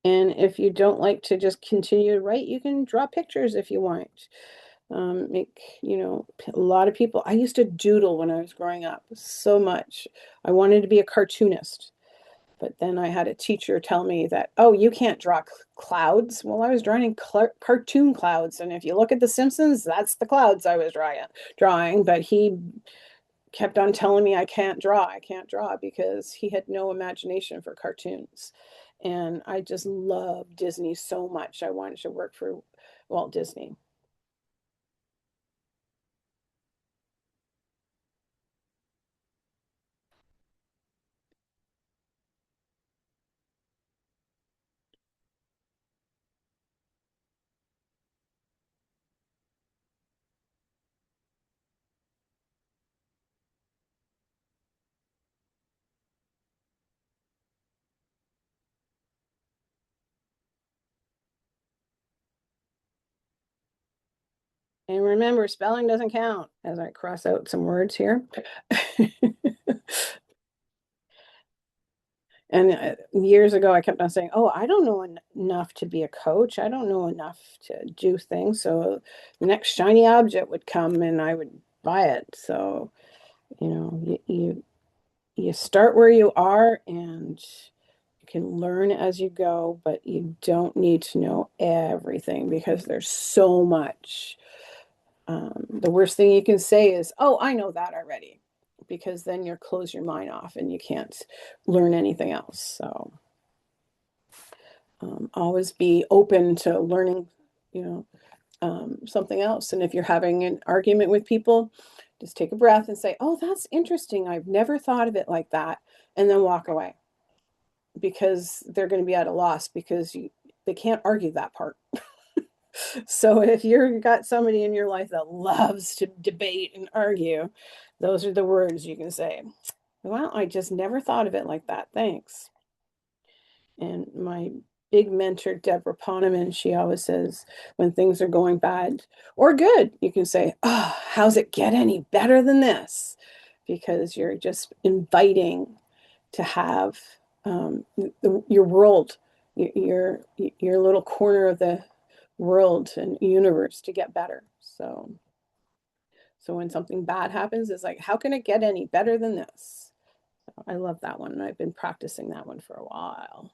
And if you don't like to just continue to write, you can draw pictures if you want. Make, a lot of people, I used to doodle when I was growing up so much. I wanted to be a cartoonist. But then I had a teacher tell me that, oh, you can't draw clouds. Well, I was drawing cartoon clouds. And if you look at The Simpsons, that's the clouds I was drawing. But he kept on telling me I can't draw because he had no imagination for cartoons. And I just love Disney so much. I wanted to work for Walt Disney. And remember, spelling doesn't count as I cross out some words here. And years ago, I kept on saying, oh, I don't know enough to be a coach. I don't know enough to do things. So the next shiny object would come and I would buy it. So, you start where you are and you can learn as you go, but you don't need to know everything because there's so much. The worst thing you can say is, oh, I know that already, because then you close your mind off and you can't learn anything else. So always be open to learning, something else. And if you're having an argument with people, just take a breath and say, oh, that's interesting. I've never thought of it like that. And then walk away because they're going to be at a loss because they can't argue that part. So if you've got somebody in your life that loves to debate and argue, those are the words you can say. Well, I just never thought of it like that. Thanks. And my big mentor, Deborah Poneman, she always says when things are going bad or good, you can say, oh, how's it get any better than this? Because you're just inviting to have your world, your little corner of the world and universe to get better. So when something bad happens, it's like, how can it get any better than this? I love that one. And I've been practicing that one for a while.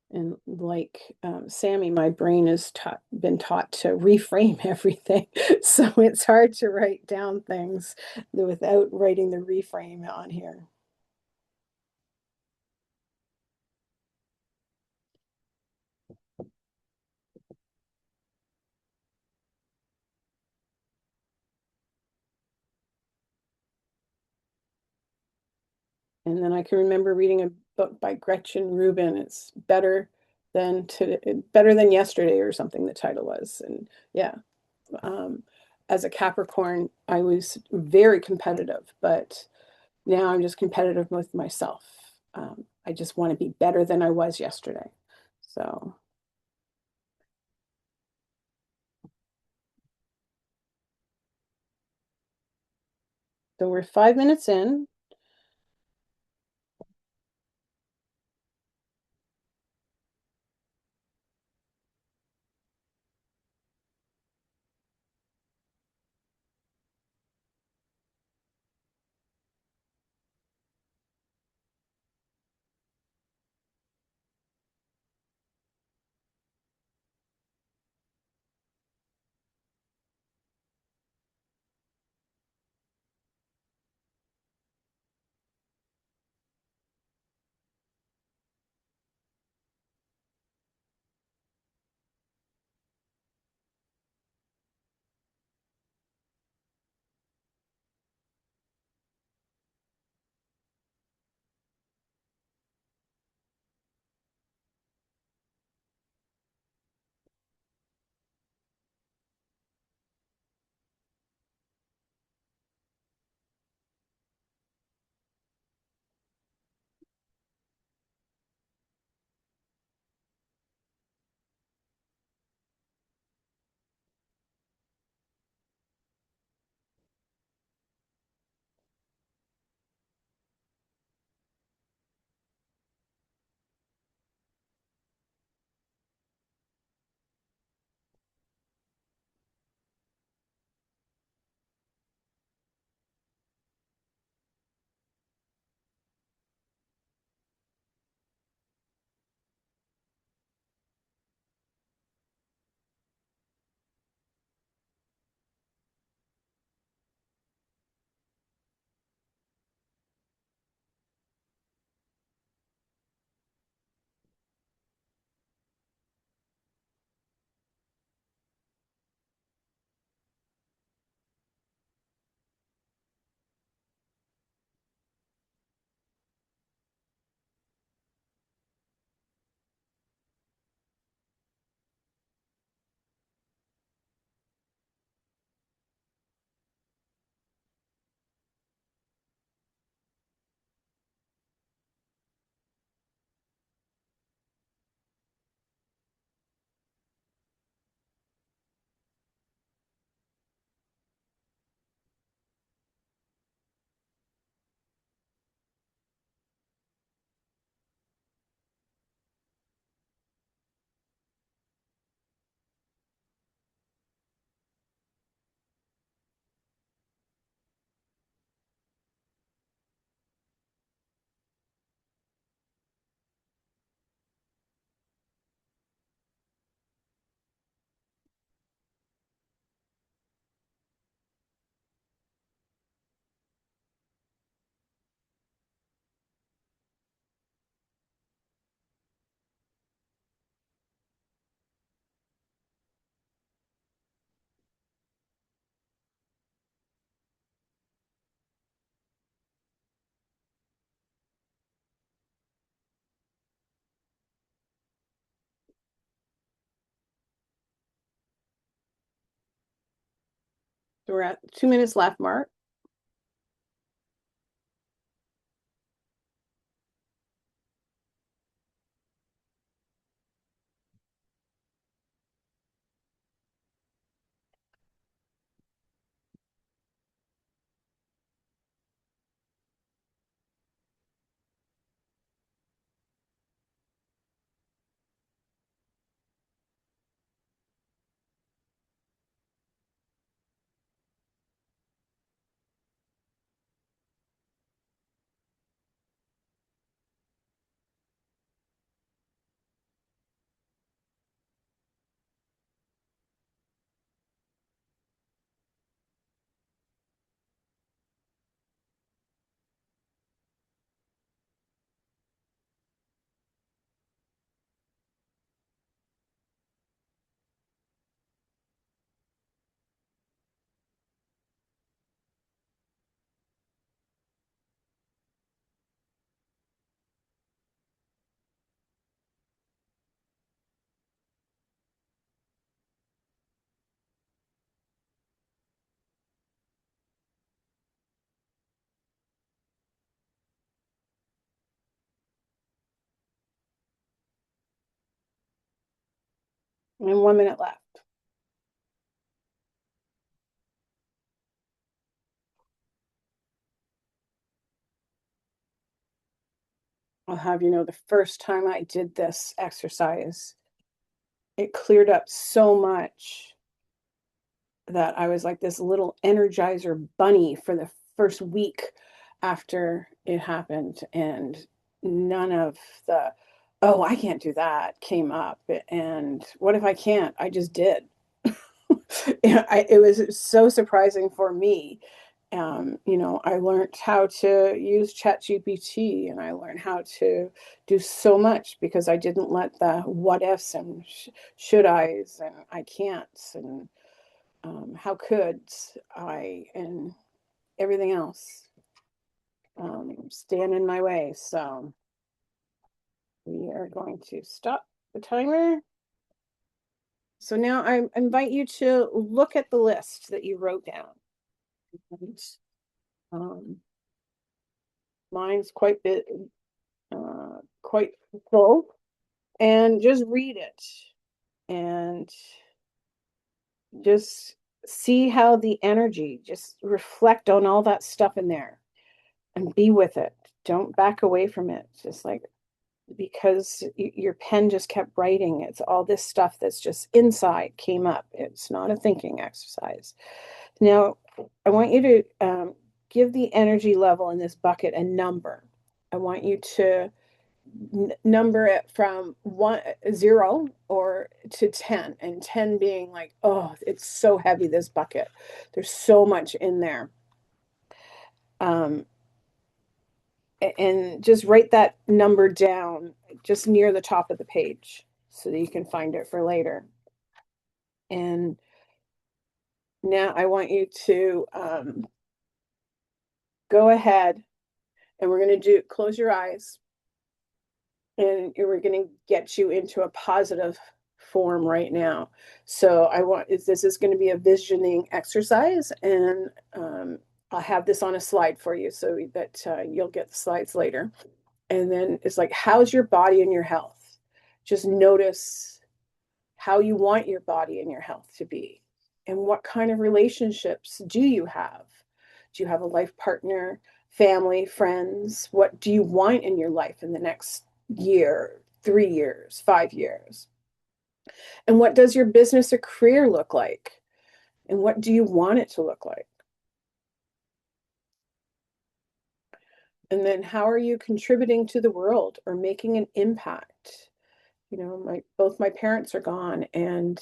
And like Sammy, my brain has been taught to reframe everything. So it's hard to write down things without writing the reframe on here. And then I can remember reading a book by Gretchen Rubin. It's better than yesterday or something the title was. And yeah, as a Capricorn, I was very competitive, but now I'm just competitive with myself. I just want to be better than I was yesterday. So So we're 5 minutes in. So we're at 2 minutes left, Mark. And 1 minute left. I'll have you know, the first time I did this exercise, it cleared up so much that I was like this little energizer bunny for the first week after it happened. And none of the, oh, I can't do that came up. And what if I can't? I just did. It was so surprising for me. You know, I learned how to use ChatGPT, and I learned how to do so much because I didn't let the what ifs and should I's and I can'ts and how could I and everything else stand in my way. So we are going to stop the timer. So now I invite you to look at the list that you wrote down. And, um, mine's quite full, and just read it and just see how the energy, just reflect on all that stuff in there and be with it. Don't back away from it. Just like, because your pen just kept writing, it's all this stuff that's just inside came up. It's not a thinking exercise. Now, I want you to give the energy level in this bucket a number. I want you to number it from 0 or to 10, and 10 being like, oh, it's so heavy, this bucket, there's so much in there. And just write that number down just near the top of the page so that you can find it for later. And now I want you to go ahead, and we're going to do, close your eyes, and we're going to get you into a positive form right now. So this is going to be a visioning exercise, and I'll have this on a slide for you so that you'll get the slides later. And then it's like, how's your body and your health? Just notice how you want your body and your health to be. And what kind of relationships do you have? Do you have a life partner, family, friends? What do you want in your life in the next year, 3 years, 5 years? And what does your business or career look like? And what do you want it to look like? And then how are you contributing to the world or making an impact? You know, both my parents are gone, and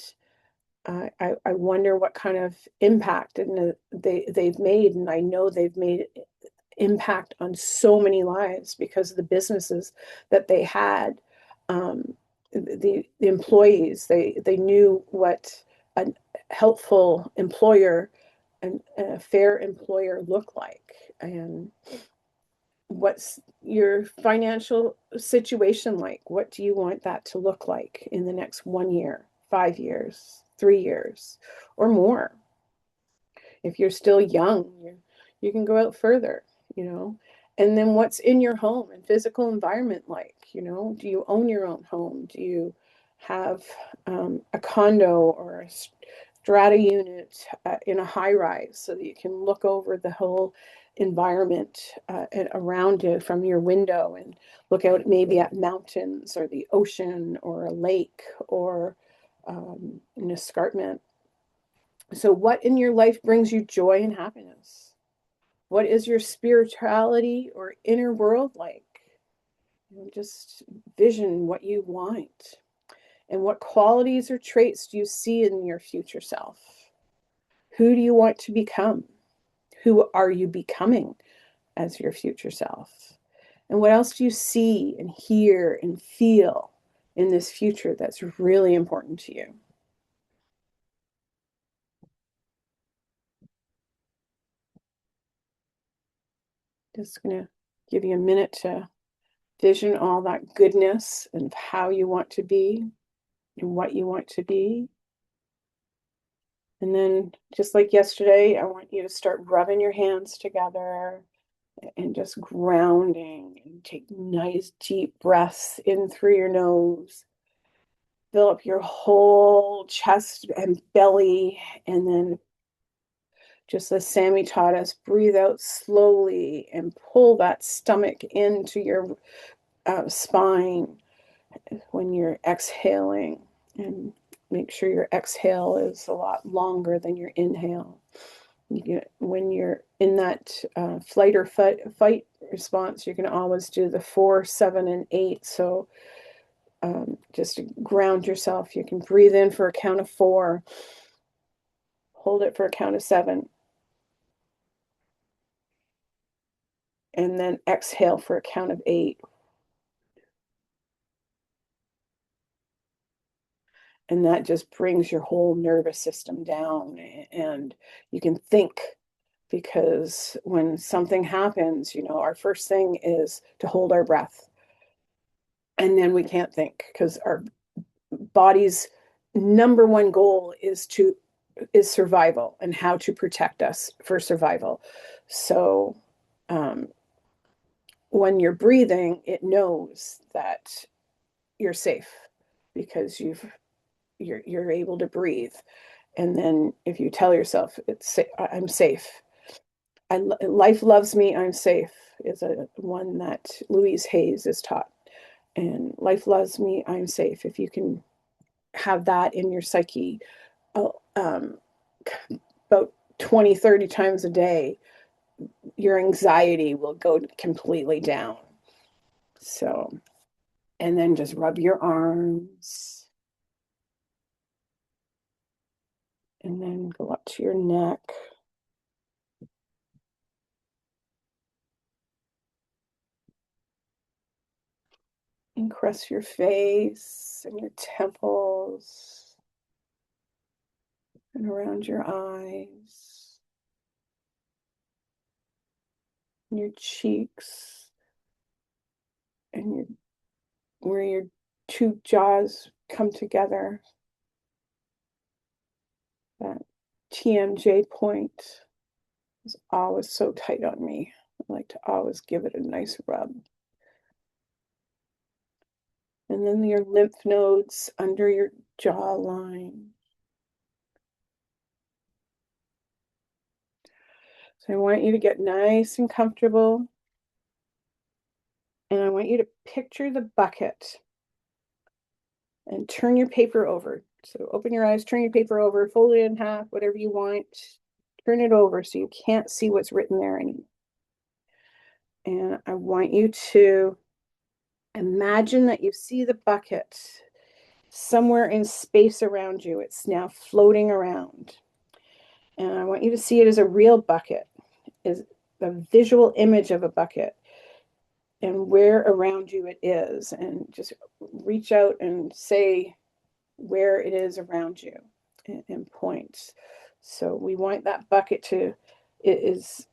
I wonder what kind of impact they've made, and I know they've made impact on so many lives because of the businesses that they had. The employees, they knew what a helpful employer and a fair employer looked like. And what's your financial situation like? What do you want that to look like in the next 1 year, 5 years, 3 years, or more? If you're still young, you can go out further, you know. And then what's in your home and physical environment like? You know, do you own your own home? Do you have a condo or a strata unit in a high rise so that you can look over the whole environment around you from your window and look out maybe at mountains or the ocean or a lake or an escarpment? So, what in your life brings you joy and happiness? What is your spirituality or inner world like? Just vision what you want. And what qualities or traits do you see in your future self? Who do you want to become? Who are you becoming as your future self? And what else do you see and hear and feel in this future that's really important to you? Just going to give you a minute to vision all that goodness and how you want to be and what you want to be. And then, just like yesterday, I want you to start rubbing your hands together and just grounding, and take nice deep breaths in through your nose. Fill up your whole chest and belly, and then, just as Sammy taught us, breathe out slowly and pull that stomach into your spine when you're exhaling, and make sure your exhale is a lot longer than your inhale. When you're in that flight or fight response, you can always do the 4, 7, and 8. So just to ground yourself, you can breathe in for a count of 4, hold it for a count of 7, and then exhale for a count of 8. And that just brings your whole nervous system down, and you can think, because when something happens, our first thing is to hold our breath, and then we can't think because our body's number one goal is survival and how to protect us for survival. So when you're breathing, it knows that you're safe because you're able to breathe. And then if you tell yourself I'm safe, life loves me, I'm safe, is a one that Louise Hayes is taught. And life loves me, I'm safe. If you can have that in your psyche um, about 20, 30 times a day, your anxiety will go completely down. So, and then just rub your arms, and then go up to your neck. And caress your face and your temples and around your eyes and your cheeks and where your two jaws come together. That TMJ point is always so tight on me. I like to always give it a nice rub. And then your lymph nodes under your jawline. So I want you to get nice and comfortable. And I want you to picture the bucket and turn your paper over. So open your eyes, turn your paper over, fold it in half, whatever you want. Turn it over so you can't see what's written there anymore. And I want you to imagine that you see the bucket somewhere in space around you. It's now floating around. And I want you to see it as a real bucket, as a visual image of a bucket, and where around you it is. And just reach out and say where it is around you and point. So we want that bucket to, it is,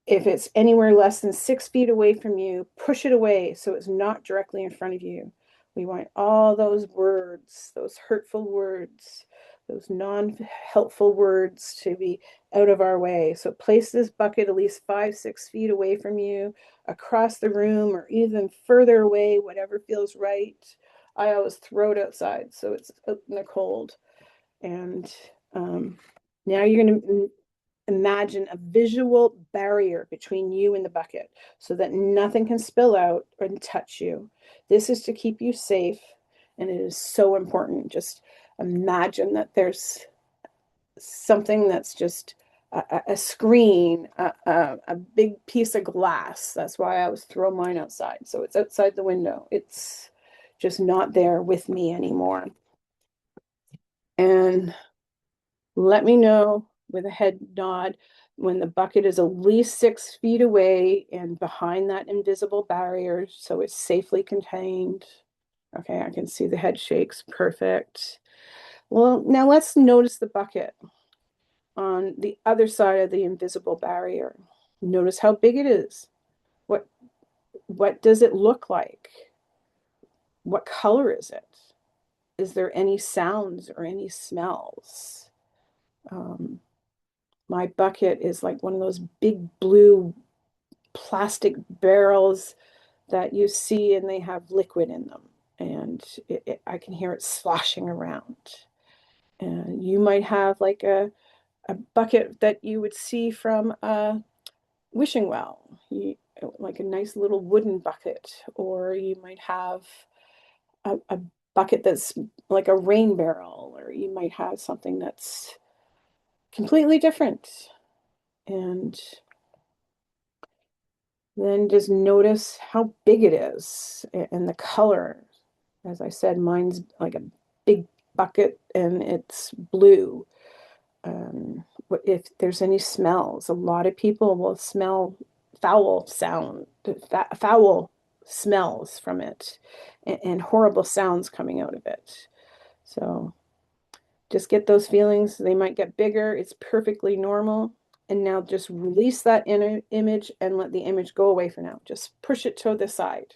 if it's anywhere less than 6 feet away from you, push it away so it's not directly in front of you. We want all those words, those hurtful words, those non-helpful words to be out of our way. So place this bucket at least 5, 6 feet away from you, across the room, or even further away, whatever feels right. I always throw it outside so it's out in the cold. And now you're going to imagine a visual barrier between you and the bucket so that nothing can spill out and touch you. This is to keep you safe, and it is so important. Just imagine that there's something that's just a screen, a big piece of glass. That's why I always throw mine outside. So it's outside the window. It's just not there with me anymore. And let me know with a head nod when the bucket is at least 6 feet away and behind that invisible barrier, so it's safely contained. Okay, I can see the head shakes. Perfect. Well, now let's notice the bucket on the other side of the invisible barrier. Notice how big it is. What does it look like? What color is it? Is there any sounds or any smells? My bucket is like one of those big blue plastic barrels that you see, and they have liquid in them. And I can hear it sloshing around. And you might have like a bucket that you would see from a wishing well. like a nice little wooden bucket, or you might have a bucket that's like a rain barrel, or you might have something that's completely different. And then just notice how big it is and the color. As I said, mine's like a big bucket and it's blue. If there's any smells, a lot of people will smell foul smells from it, and horrible sounds coming out of it. So just get those feelings. They might get bigger. It's perfectly normal. And now just release that image and let the image go away for now. Just push it to the side.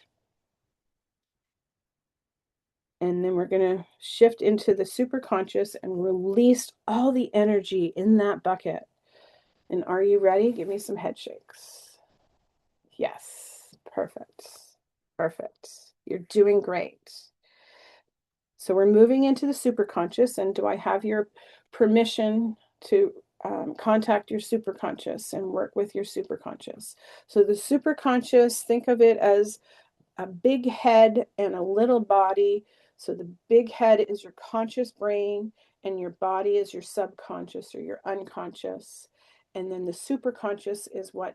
And then we're going to shift into the superconscious and release all the energy in that bucket. And are you ready? Give me some head shakes. Yes, perfect. Perfect. You're doing great. So we're moving into the superconscious. And do I have your permission to contact your superconscious and work with your superconscious? So the superconscious, think of it as a big head and a little body. So the big head is your conscious brain, and your body is your subconscious or your unconscious. And then the superconscious is what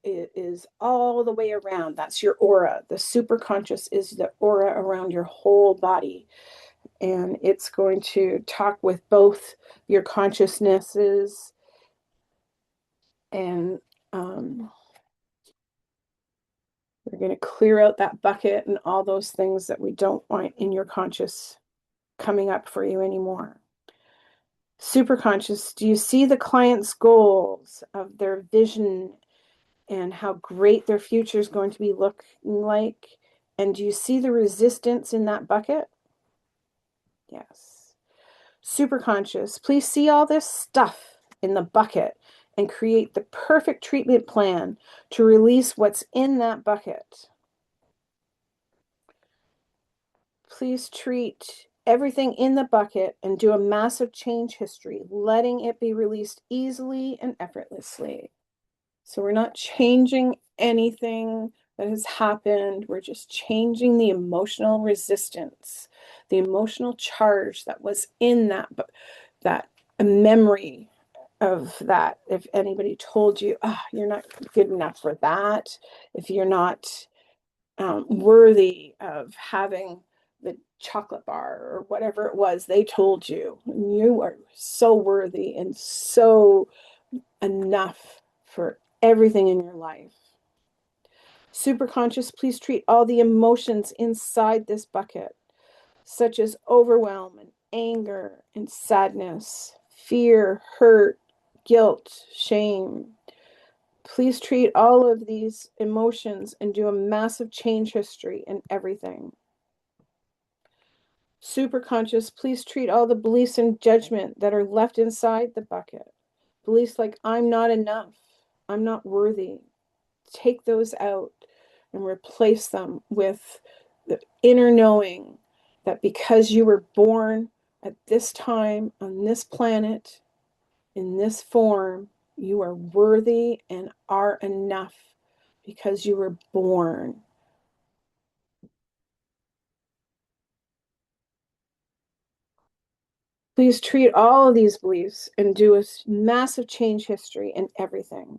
is all the way around. That's your aura. The superconscious is the aura around your whole body. And it's going to talk with both your consciousnesses and we're going to clear out that bucket and all those things that we don't want in your conscious coming up for you anymore. Superconscious, do you see the client's goals of their vision and how great their future is going to be looking like? And do you see the resistance in that bucket? Yes. Superconscious, please see all this stuff in the bucket and create the perfect treatment plan to release what's in that bucket. Please treat everything in the bucket and do a massive change history, letting it be released easily and effortlessly. So we're not changing anything that has happened. We're just changing the emotional resistance, the emotional charge that was in that memory of that. If anybody told you, oh, you're not good enough for that, if you're not worthy of having the chocolate bar or whatever it was they told you, you are so worthy and so enough for everything in your life. Superconscious, please treat all the emotions inside this bucket, such as overwhelm and anger and sadness, fear, hurt, guilt, shame. Please treat all of these emotions and do a massive change history in everything. Superconscious, please treat all the beliefs and judgment that are left inside the bucket. Beliefs like, I'm not enough, I'm not worthy. Take those out and replace them with the inner knowing that because you were born at this time on this planet, in this form, you are worthy and are enough because you were born. Please treat all of these beliefs and do a massive change history in everything.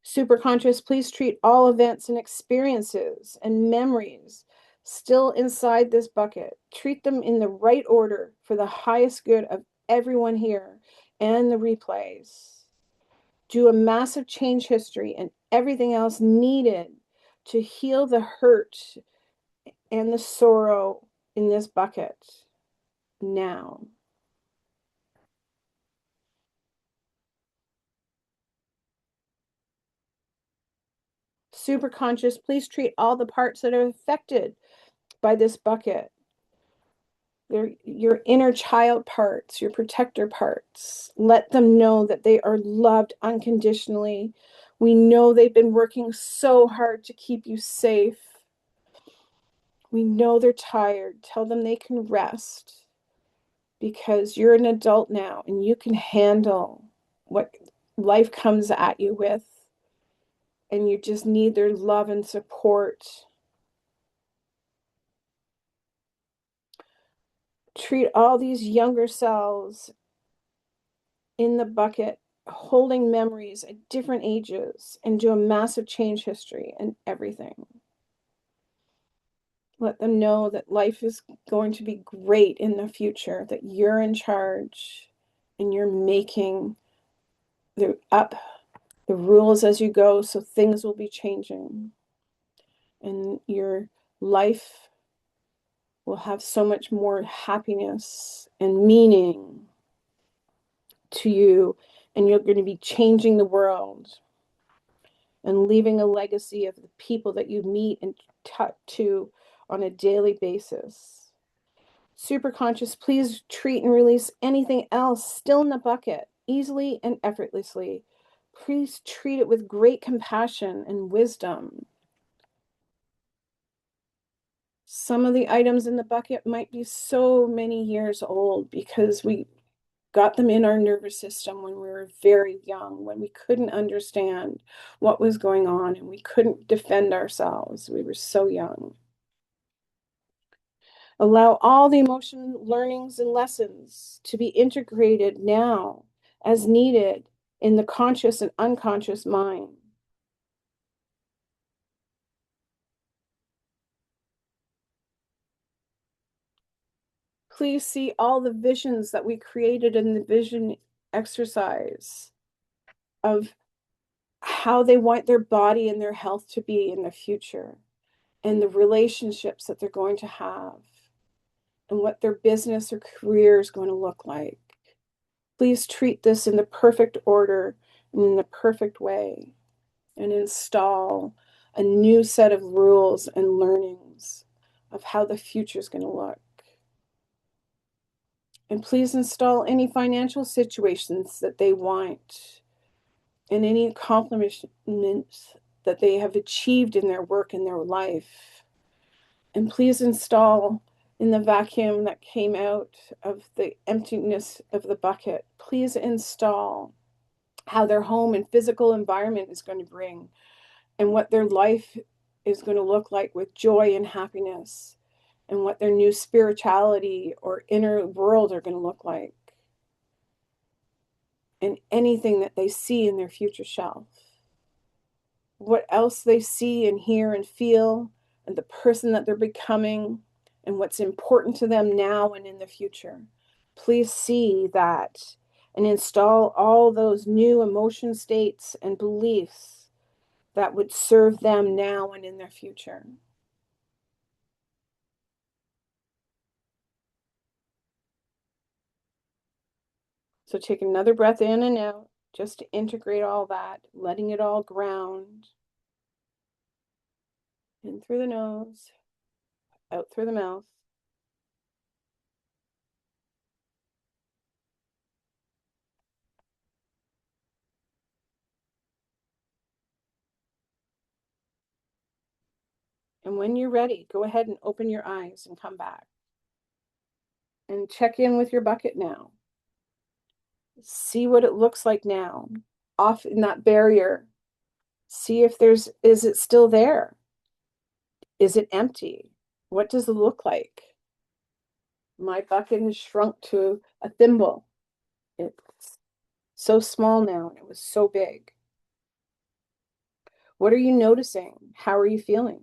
Superconscious, please treat all events and experiences and memories still inside this bucket. Treat them in the right order for the highest good of everyone here and the replays. Do a massive change history and everything else needed to heal the hurt and the sorrow in this bucket now. Superconscious, please treat all the parts that are affected by this bucket. They're your inner child parts, your protector parts. Let them know that they are loved unconditionally. We know they've been working so hard to keep you safe. We know they're tired. Tell them they can rest because you're an adult now and you can handle what life comes at you with. And you just need their love and support. Treat all these younger selves in the bucket, holding memories at different ages, and do a massive change history and everything. Let them know that life is going to be great in the future, that you're in charge and you're making the rules as you go, so things will be changing and your life will have so much more happiness and meaning to you, and you're going to be changing the world and leaving a legacy of the people that you meet and talk to on a daily basis. Super conscious, please treat and release anything else still in the bucket easily and effortlessly. Please treat it with great compassion and wisdom. Some of the items in the bucket might be so many years old because we got them in our nervous system when we were very young, when we couldn't understand what was going on and we couldn't defend ourselves. We were so young. Allow all the emotion learnings and lessons to be integrated now as needed in the conscious and unconscious mind. Please see all the visions that we created in the vision exercise of how they want their body and their health to be in the future, and the relationships that they're going to have, and what their business or career is going to look like. Please treat this in the perfect order and in the perfect way, and install a new set of rules and learnings of how the future is going to look. And please install any financial situations that they want and any accomplishments that they have achieved in their work in their life. And please install in the vacuum that came out of the emptiness of the bucket, please install how their home and physical environment is going to bring and what their life is going to look like with joy and happiness, and what their new spirituality or inner world are going to look like, and anything that they see in their future self. What else they see and hear and feel, and the person that they're becoming, and what's important to them now and in the future. Please see that and install all those new emotion states and beliefs that would serve them now and in their future. So take another breath in and out just to integrate all that, letting it all ground. In through the nose, out through the mouth. And when you're ready, go ahead and open your eyes and come back. And check in with your bucket now. See what it looks like now, off in that barrier. See if is it still there? Is it empty? What does it look like? My bucket has shrunk to a thimble. It's so small now, and it was so big. What are you noticing? How are you feeling?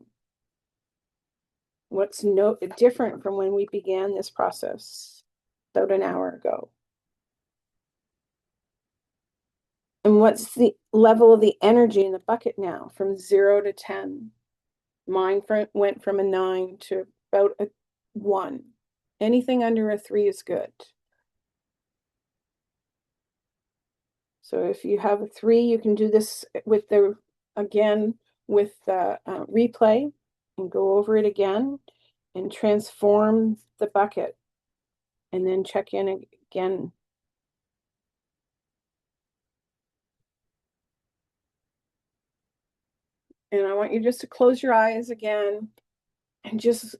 What's different from when we began this process about an hour ago? And what's the level of the energy in the bucket now from 0 to 10? Mine went from a 9 to about a 1. Anything under a 3 is good. So if you have a 3, you can do this with the replay and go over it again and transform the bucket and then check in again. And I want you just to close your eyes again and just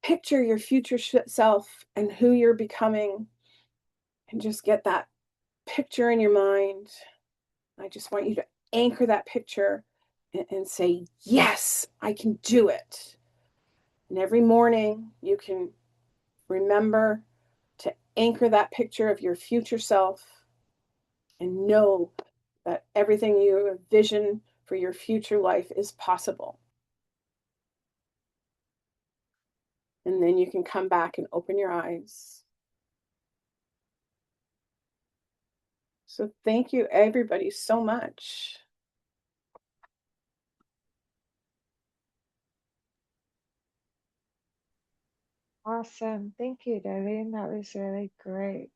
picture your future self and who you're becoming, and just get that picture in your mind. I just want you to anchor that picture and say, yes, I can do it. And every morning you can remember to anchor that picture of your future self and know that everything you envision for your future life is possible. And then you can come back and open your eyes. So thank you, everybody, so much. Awesome. Thank you, Darlene. That was really great.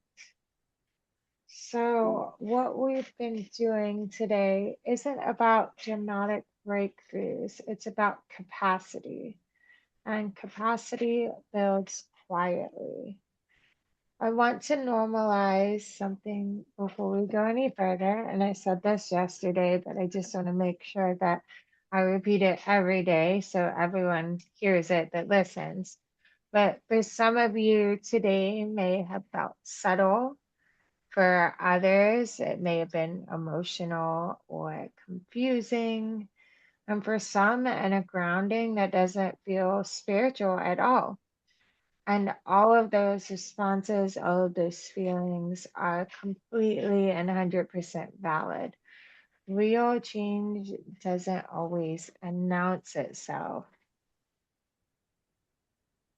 So, what we've been doing today isn't about dramatic breakthroughs, it's about capacity. And capacity builds quietly. I want to normalize something before we go any further. And I said this yesterday, but I just want to make sure that I repeat it every day so everyone hears it that listens. But for some of you, today may have felt subtle. For others, it may have been emotional or confusing. And for some, and a grounding that doesn't feel spiritual at all. And all of those responses, all of those feelings are completely and 100% valid. Real change doesn't always announce itself.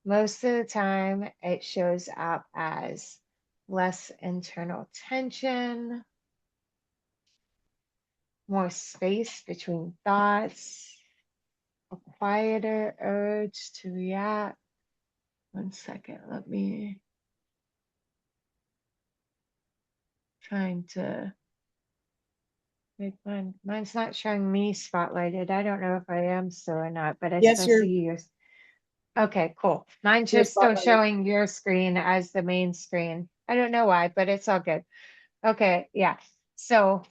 Most of the time, it shows up as less internal tension, more space between thoughts, a quieter urge to react. One second, let me trying to make mine's not showing me spotlighted. I don't know if I am still or not, but I Yes, still see yours. Okay, cool. Mine's you're just still spotlighted. showing your screen as the main screen. I don't know why, but it's all good. Okay, yeah. So,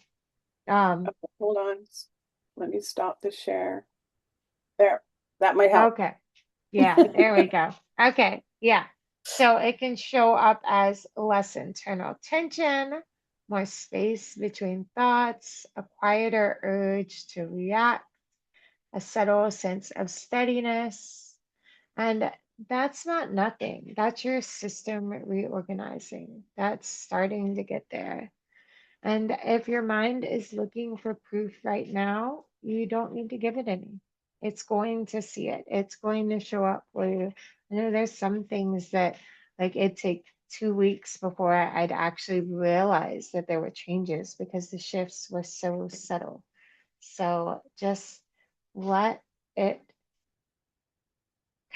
um, Okay, hold on. Let me stop the share. There, that might help. okay. Yeah, there we go. Okay, yeah. So it can show up as less internal tension, more space between thoughts, a quieter urge to react, a subtle sense of steadiness. And that's not nothing. That's your system reorganizing. That's starting to get there. And if your mind is looking for proof right now, you don't need to give it any. It's going to see it. It's going to show up for you. I know there's some things that like it take 2 weeks before I'd actually realize that there were changes because the shifts were so subtle. So just let it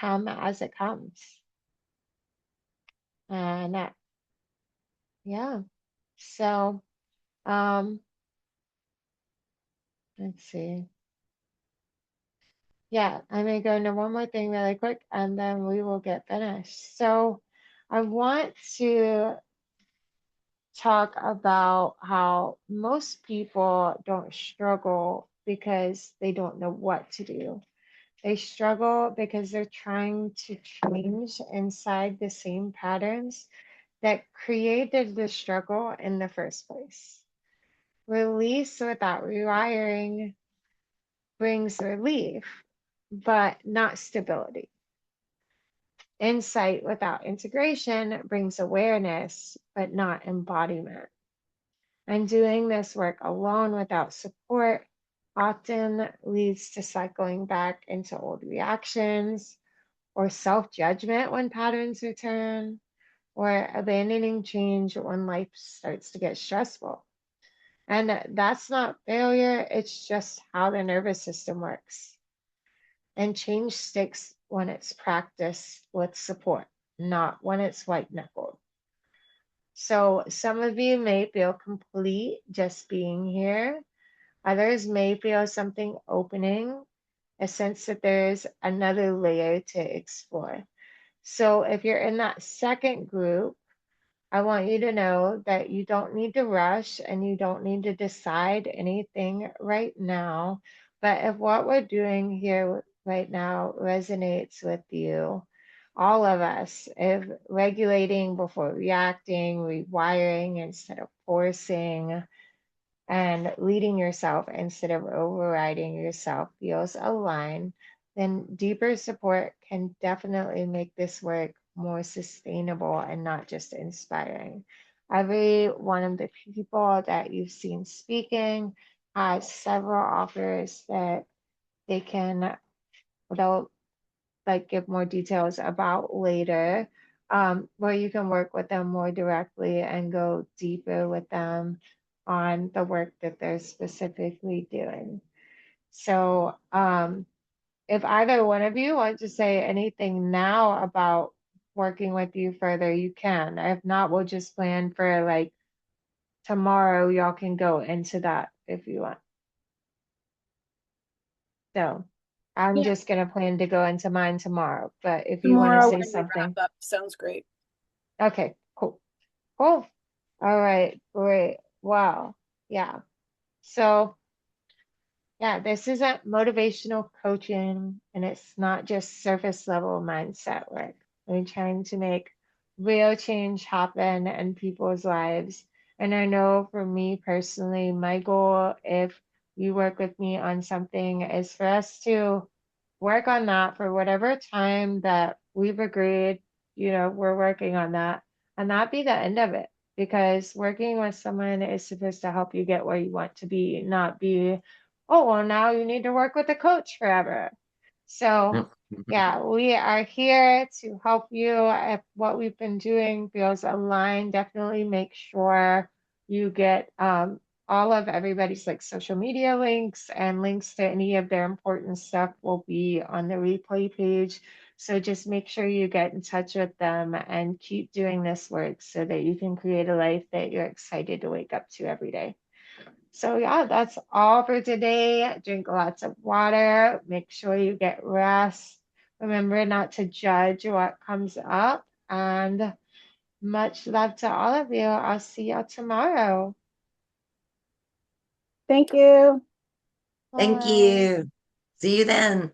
come as it comes. And yeah. So let's see. Yeah, I'm gonna go into one more thing really quick and then we will get finished. So I want to talk about how most people don't struggle because they don't know what to do. They struggle because they're trying to change inside the same patterns that created the struggle in the first place. Release without rewiring brings relief, but not stability. Insight without integration brings awareness, but not embodiment. And doing this work alone without support often leads to cycling back into old reactions or self judgment when patterns return, or abandoning change when life starts to get stressful. And that's not failure, it's just how the nervous system works. And change sticks when it's practiced with support, not when it's white knuckled. So some of you may feel complete just being here. Others may feel something opening, a sense that there's another layer to explore. So if you're in that second group, I want you to know that you don't need to rush and you don't need to decide anything right now. But if what we're doing here right now resonates with you, all of us, if regulating before reacting, rewiring instead of forcing, and leading yourself instead of overriding yourself feels aligned, then deeper support can definitely make this work more sustainable and not just inspiring. Every one of the people that you've seen speaking has several offers that they can, they'll like give more details about later, where you can work with them more directly and go deeper with them on the work that they're specifically doing. So, if either one of you want to say anything now about working with you further, you can. If not, we'll just plan for like tomorrow. Y'all can go into that if you want. So, I'm Yeah, just gonna plan to go into mine tomorrow. But if you want to tomorrow say when we wrap something, up sounds great. okay, cool. Cool. All right, great. Wow. Yeah. So, yeah, this isn't motivational coaching and it's not just surface level mindset work. We're trying to make real change happen in people's lives. And I know for me personally, my goal, if you work with me on something, is for us to work on that for whatever time that we've agreed, we're working on that and not be the end of it. Because working with someone is supposed to help you get where you want to be, not be, oh, well, now you need to work with a coach forever. So, yeah, we are here to help you. If what we've been doing feels aligned, definitely make sure you get all of everybody's like social media links and links to any of their important stuff will be on the replay page. So just make sure you get in touch with them and keep doing this work so that you can create a life that you're excited to wake up to every day. So, yeah, that's all for today. Drink lots of water. Make sure you get rest. Remember not to judge what comes up. And much love to all of you. I'll see you tomorrow. Thank you. Thank Bye. you. See you then.